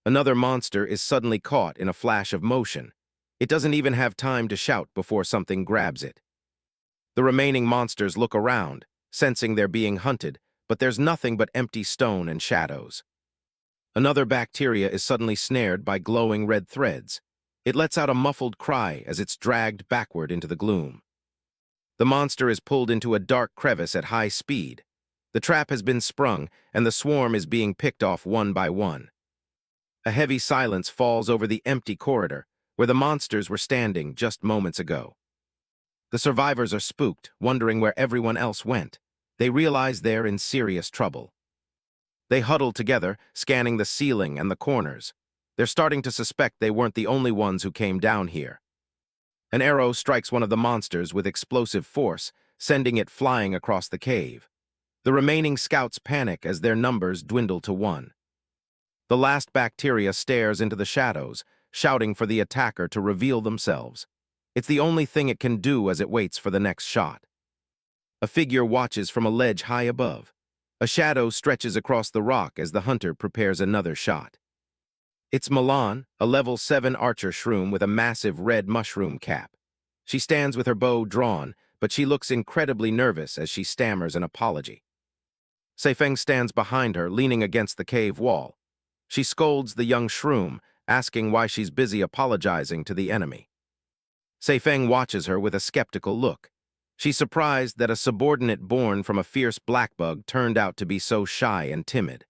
Another monster is suddenly caught in a flash of motion. It doesn't even have time to shout before something grabs it. The remaining monsters look around, sensing they're being hunted, but there's nothing but empty stone and shadows. Another bacteria is suddenly snared by glowing red threads. It lets out a muffled cry as it's dragged backward into the gloom. The monster is pulled into a dark crevice at high speed. The trap has been sprung, and the swarm is being picked off one by one. A heavy silence falls over the empty corridor, where the monsters were standing just moments ago. The survivors are spooked, wondering where everyone else went. They realize they're in serious trouble. They huddle together, scanning the ceiling and the corners. They're starting to suspect they weren't the only ones who came down here. An arrow strikes one of the monsters with explosive force, sending it flying across the cave. The remaining scouts panic as their numbers dwindle to one. The last bacteria stares into the shadows, shouting for the attacker to reveal themselves. It's the only thing it can do as it waits for the next shot. A figure watches from a ledge high above. A shadow stretches across the rock as the hunter prepares another shot. It's Milan, a level 7 archer shroom with a massive red mushroom cap. She stands with her bow drawn, but she looks incredibly nervous as she stammers an apology. Seifeng stands behind her, leaning against the cave wall. She scolds the young shroom, asking why she's busy apologizing to the enemy. Seifeng watches her with a skeptical look. She's surprised that a subordinate born from a fierce blackbug turned out to be so shy and timid.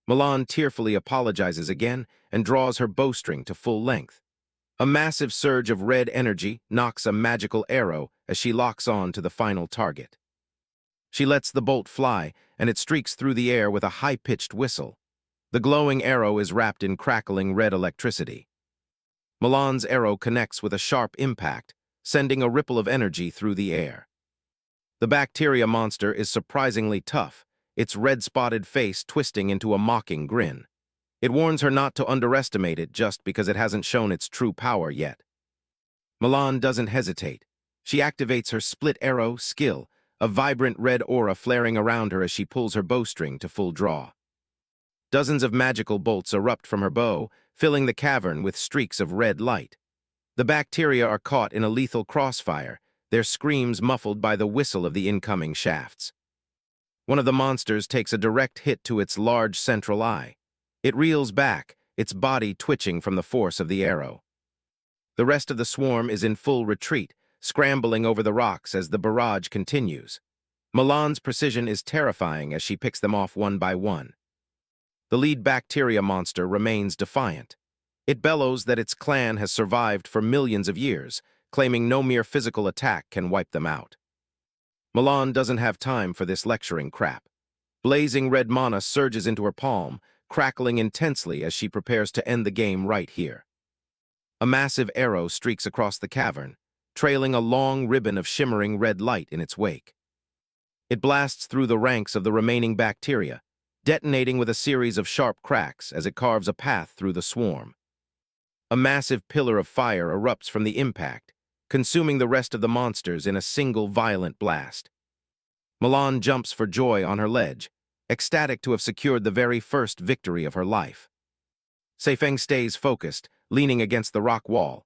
Milan tearfully apologizes again and draws her bowstring to full length. A massive surge of red energy knocks a magical arrow as she locks on to the final target. She lets the bolt fly, and it streaks through the air with a high-pitched whistle. The glowing arrow is wrapped in crackling red electricity. Milan's arrow connects with a sharp impact, sending a ripple of energy through the air. The bacteria monster is surprisingly tough, its red-spotted face twisting into a mocking grin. It warns her not to underestimate it just because it hasn't shown its true power yet. Milan doesn't hesitate. She activates her split arrow skill, a vibrant red aura flaring around her as she pulls her bowstring to full draw. Dozens of magical bolts erupt from her bow, filling the cavern with streaks of red light. The bacteria are caught in a lethal crossfire, their screams muffled by the whistle of the incoming shafts. One of the monsters takes a direct hit to its large central eye. It reels back, its body twitching from the force of the arrow. The rest of the swarm is in full retreat, scrambling over the rocks as the barrage continues. Milan's precision is terrifying as she picks them off one by one. The lead bacteria monster remains defiant. It bellows that its clan has survived for millions of years, claiming no mere physical attack can wipe them out. Milan doesn't have time for this lecturing crap. Blazing red mana surges into her palm, crackling intensely as she prepares to end the game right here. A massive arrow streaks across the cavern, trailing a long ribbon of shimmering red light in its wake. It blasts through the ranks of the remaining bacteria, detonating with a series of sharp cracks as it carves a path through the swarm. A massive pillar of fire erupts from the impact, consuming the rest of the monsters in a single violent blast. Milan jumps for joy on her ledge, ecstatic to have secured the very first victory of her life. Seifeng stays focused, leaning against the rock wall.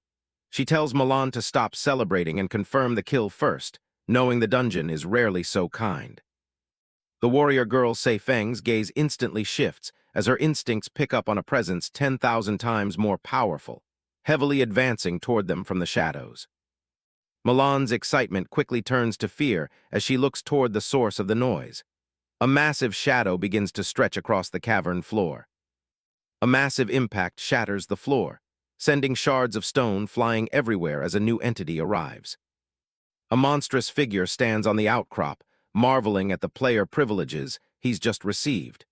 She tells Milan to stop celebrating and confirm the kill first, knowing the dungeon is rarely so kind. The warrior girl Seifeng's gaze instantly shifts as her instincts pick up on a presence 10,000 times more powerful, heavily advancing toward them from the shadows. Milan's excitement quickly turns to fear as she looks toward the source of the noise. A massive shadow begins to stretch across the cavern floor. A massive impact shatters the floor, sending shards of stone flying everywhere as a new entity arrives. A monstrous figure stands on the outcrop, marveling at the player privileges he's just received.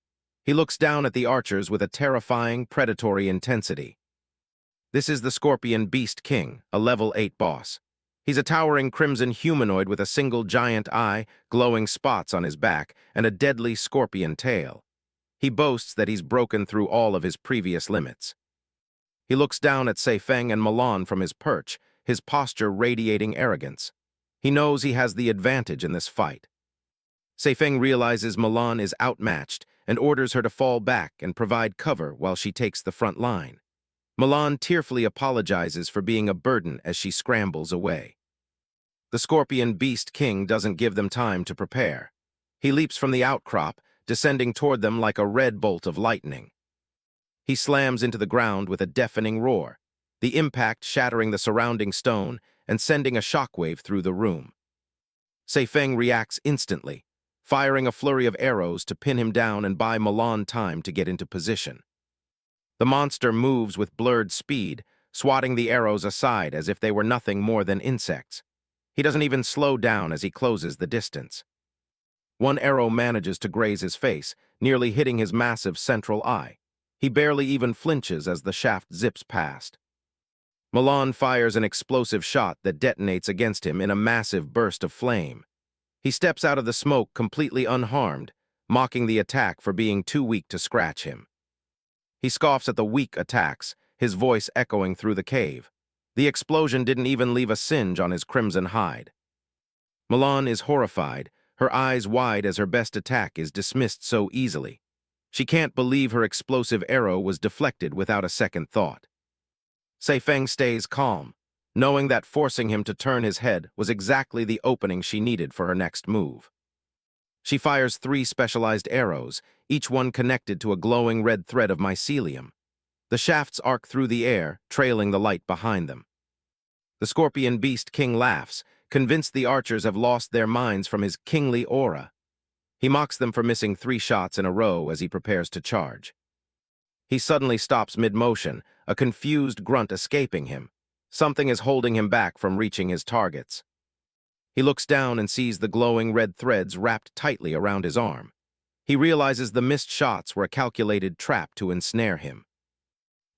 He looks down at the archers with a terrifying, predatory intensity. This is the Scorpion Beast King, a level 8 boss. He's a towering crimson humanoid with a single giant eye, glowing spots on his back, and a deadly scorpion tail. He boasts that he's broken through all of his previous limits. He looks down at Seifeng and Milan from his perch, his posture radiating arrogance. He knows he has the advantage in this fight. Saifeng realizes Milan is outmatched and orders her to fall back and provide cover while she takes the front line. Milan tearfully apologizes for being a burden as she scrambles away. The Scorpion Beast King doesn't give them time to prepare. He leaps from the outcrop, descending toward them like a red bolt of lightning. He slams into the ground with a deafening roar, the impact shattering the surrounding stone and sending a shockwave through the room. Saifeng reacts instantly, firing a flurry of arrows to pin him down and buy Milan time to get into position. The monster moves with blurred speed, swatting the arrows aside as if they were nothing more than insects. He doesn't even slow down as he closes the distance. One arrow manages to graze his face, nearly hitting his massive central eye. He barely even flinches as the shaft zips past. Milan fires an explosive shot that detonates against him in a massive burst of flame. He steps out of the smoke completely unharmed, mocking the attack for being too weak to scratch him. He scoffs at the weak attacks, his voice echoing through the cave. The explosion didn't even leave a singe on his crimson hide. Milan is horrified, her eyes wide as her best attack is dismissed so easily. She can't believe her explosive arrow was deflected without a second thought. Saifeng stays calm, knowing that forcing him to turn his head was exactly the opening she needed for her next move. She fires 3 specialized arrows, each one connected to a glowing red thread of mycelium. The shafts arc through the air, trailing the light behind them. The Scorpion Beast King laughs, convinced the archers have lost their minds from his kingly aura. He mocks them for missing 3 shots in a row as he prepares to charge. He suddenly stops mid-motion, a confused grunt escaping him. Something is holding him back from reaching his targets. He looks down and sees the glowing red threads wrapped tightly around his arm. He realizes the missed shots were a calculated trap to ensnare him.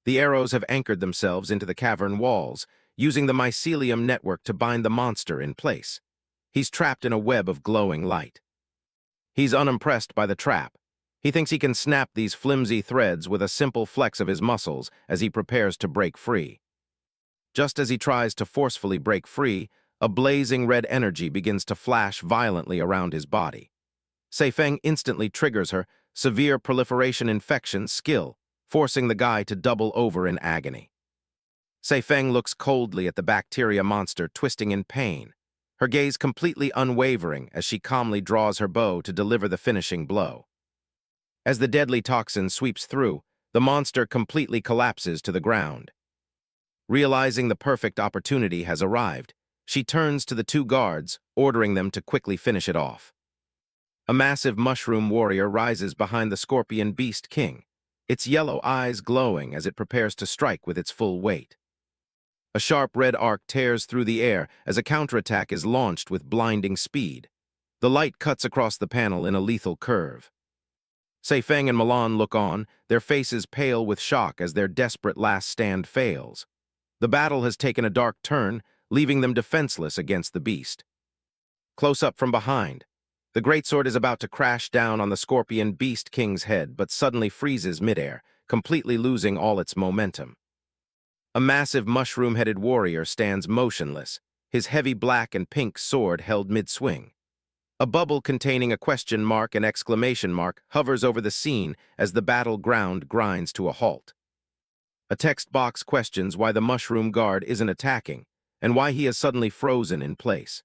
The arrows have anchored themselves into the cavern walls, using the mycelium network to bind the monster in place. He's trapped in a web of glowing light. He's unimpressed by the trap. He thinks he can snap these flimsy threads with a simple flex of his muscles as he prepares to break free. Just as he tries to forcefully break free, a blazing red energy begins to flash violently around his body. Saifeng instantly triggers her severe proliferation infection skill, forcing the guy to double over in agony. Saifeng looks coldly at the bacteria monster twisting in pain, her gaze completely unwavering as she calmly draws her bow to deliver the finishing blow. As the deadly toxin sweeps through, the monster completely collapses to the ground. Realizing the perfect opportunity has arrived, she turns to the 2 guards, ordering them to quickly finish it off. A massive mushroom warrior rises behind the Scorpion Beast King, its yellow eyes glowing as it prepares to strike with its full weight. A sharp red arc tears through the air as a counterattack is launched with blinding speed. The light cuts across the panel in a lethal curve. Saifeng and Milan look on, their faces pale with shock as their desperate last stand fails. The battle has taken a dark turn, leaving them defenseless against the beast. Close up from behind, the greatsword is about to crash down on the Scorpion Beast King's head but suddenly freezes midair, completely losing all its momentum. A massive mushroom-headed warrior stands motionless, his heavy black and pink sword held mid-swing. A bubble containing a question mark and exclamation mark hovers over the scene as the battleground grinds to a halt. A text box questions why the mushroom guard isn't attacking and why he has suddenly frozen in place.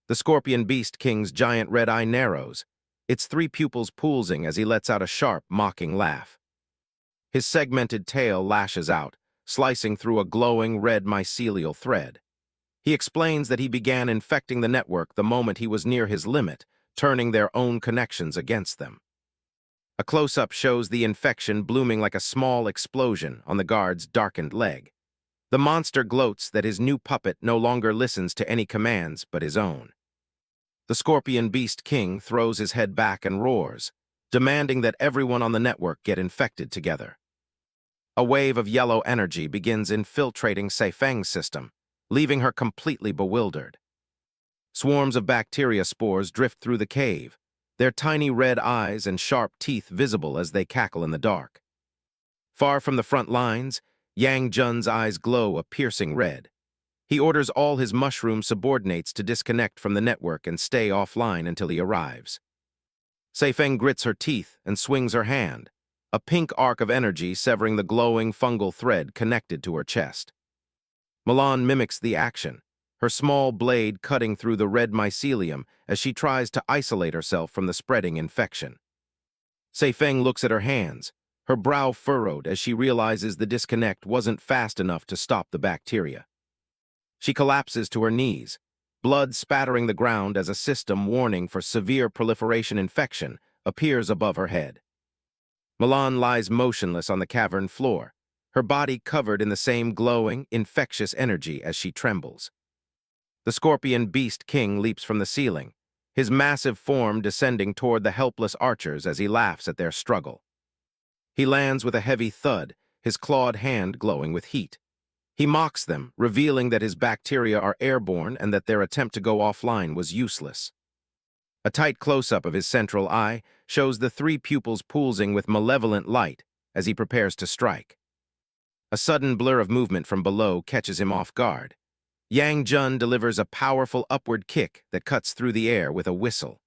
The Scorpion Beast King's giant red eye narrows, its 3 pupils pulsing as he lets out a sharp, mocking laugh. His segmented tail lashes out, slicing through a glowing red mycelial thread. He explains that he began infecting the network the moment he was near his limit, turning their own connections against them. A close-up shows the infection blooming like a small explosion on the guard's darkened leg. The monster gloats that his new puppet no longer listens to any commands but his own. The Scorpion Beast King throws his head back and roars, demanding that everyone on the network get infected together. A wave of yellow energy begins infiltrating Saifeng's system, leaving her completely bewildered. Swarms of bacteria spores drift through the cave, their tiny red eyes and sharp teeth visible as they cackle in the dark. Far from the front lines, Yang Jun's eyes glow a piercing red. He orders all his mushroom subordinates to disconnect from the network and stay offline until he arrives. Seifeng grits her teeth and swings her hand, a pink arc of energy severing the glowing fungal thread connected to her chest. Milan mimics the action, her small blade cutting through the red mycelium as she tries to isolate herself from the spreading infection. Seifeng looks at her hands, her brow furrowed as she realizes the disconnect wasn't fast enough to stop the bacteria. She collapses to her knees, blood spattering the ground as a system warning for severe proliferation infection appears above her head. Milan lies motionless on the cavern floor, her body covered in the same glowing, infectious energy as she trembles. The scorpion beast king leaps from the ceiling, his massive form descending toward the helpless archers as he laughs at their struggle. He lands with a heavy thud, his clawed hand glowing with heat. He mocks them, revealing that his bacteria are airborne and that their attempt to go offline was useless. A tight close-up of his central eye shows the three pupils pulsing with malevolent light as he prepares to strike. A sudden blur of movement from below catches him off guard. Yang Jun delivers a powerful upward kick that cuts through the air with a whistle.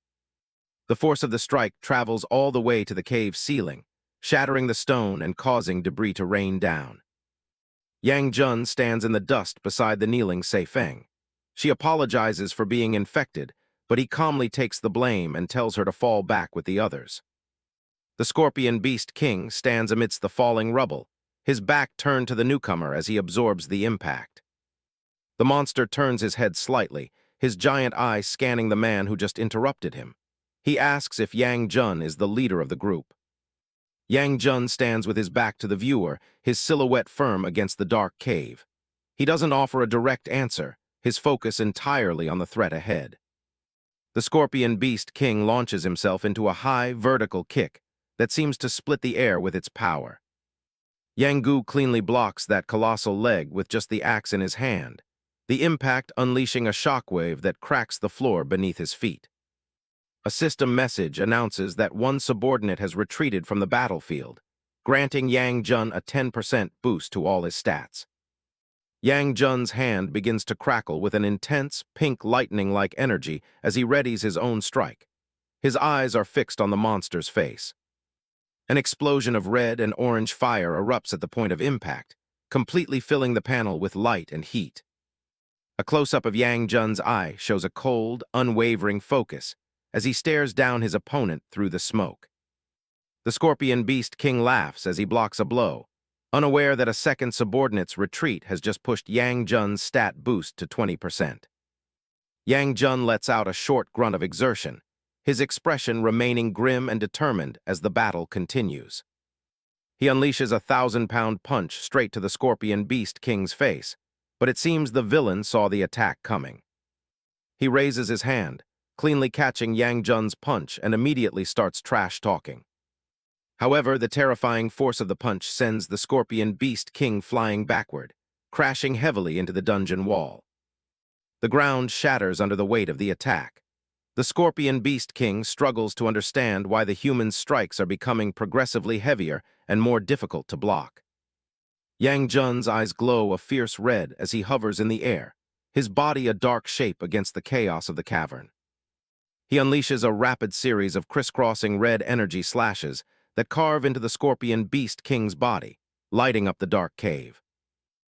The force of the strike travels all the way to the cave's ceiling, shattering the stone and causing debris to rain down. Yang Jun stands in the dust beside the kneeling Seifeng. She apologizes for being infected, but he calmly takes the blame and tells her to fall back with the others. The scorpion beast king stands amidst the falling rubble, his back turned to the newcomer as he absorbs the impact. The monster turns his head slightly, his giant eyes scanning the man who just interrupted him. He asks if Yang Jun is the leader of the group. Yang Jun stands with his back to the viewer, his silhouette firm against the dark cave. He doesn't offer a direct answer, his focus entirely on the threat ahead. The scorpion beast king launches himself into a high, vertical kick that seems to split the air with its power. Yang Gu cleanly blocks that colossal leg with just the axe in his hand, the impact unleashing a shockwave that cracks the floor beneath his feet. A system message announces that one subordinate has retreated from the battlefield, granting Yang Jun a 10% boost to all his stats. Yang Jun's hand begins to crackle with an intense, pink lightning-like energy as he readies his own strike. His eyes are fixed on the monster's face. An explosion of red and orange fire erupts at the point of impact, completely filling the panel with light and heat. A close-up of Yang Jun's eye shows a cold, unwavering focus as he stares down his opponent through the smoke. The scorpion beast king laughs as he blocks a blow, unaware that a second subordinate's retreat has just pushed Yang Jun's stat boost to 20%. Yang Jun lets out a short grunt of exertion, his expression remaining grim and determined as the battle continues. He unleashes a 1,000-pound punch straight to the scorpion beast king's face, but it seems the villain saw the attack coming. He raises his hand, cleanly catching Yang Jun's punch and immediately starts trash-talking. However, the terrifying force of the punch sends the scorpion beast king flying backward, crashing heavily into the dungeon wall. The ground shatters under the weight of the attack. The scorpion beast king struggles to understand why the human's strikes are becoming progressively heavier and more difficult to block. Yang Jun's eyes glow a fierce red as he hovers in the air, his body a dark shape against the chaos of the cavern. He unleashes a rapid series of crisscrossing red energy slashes that carve into the scorpion beast king's body, lighting up the dark cave.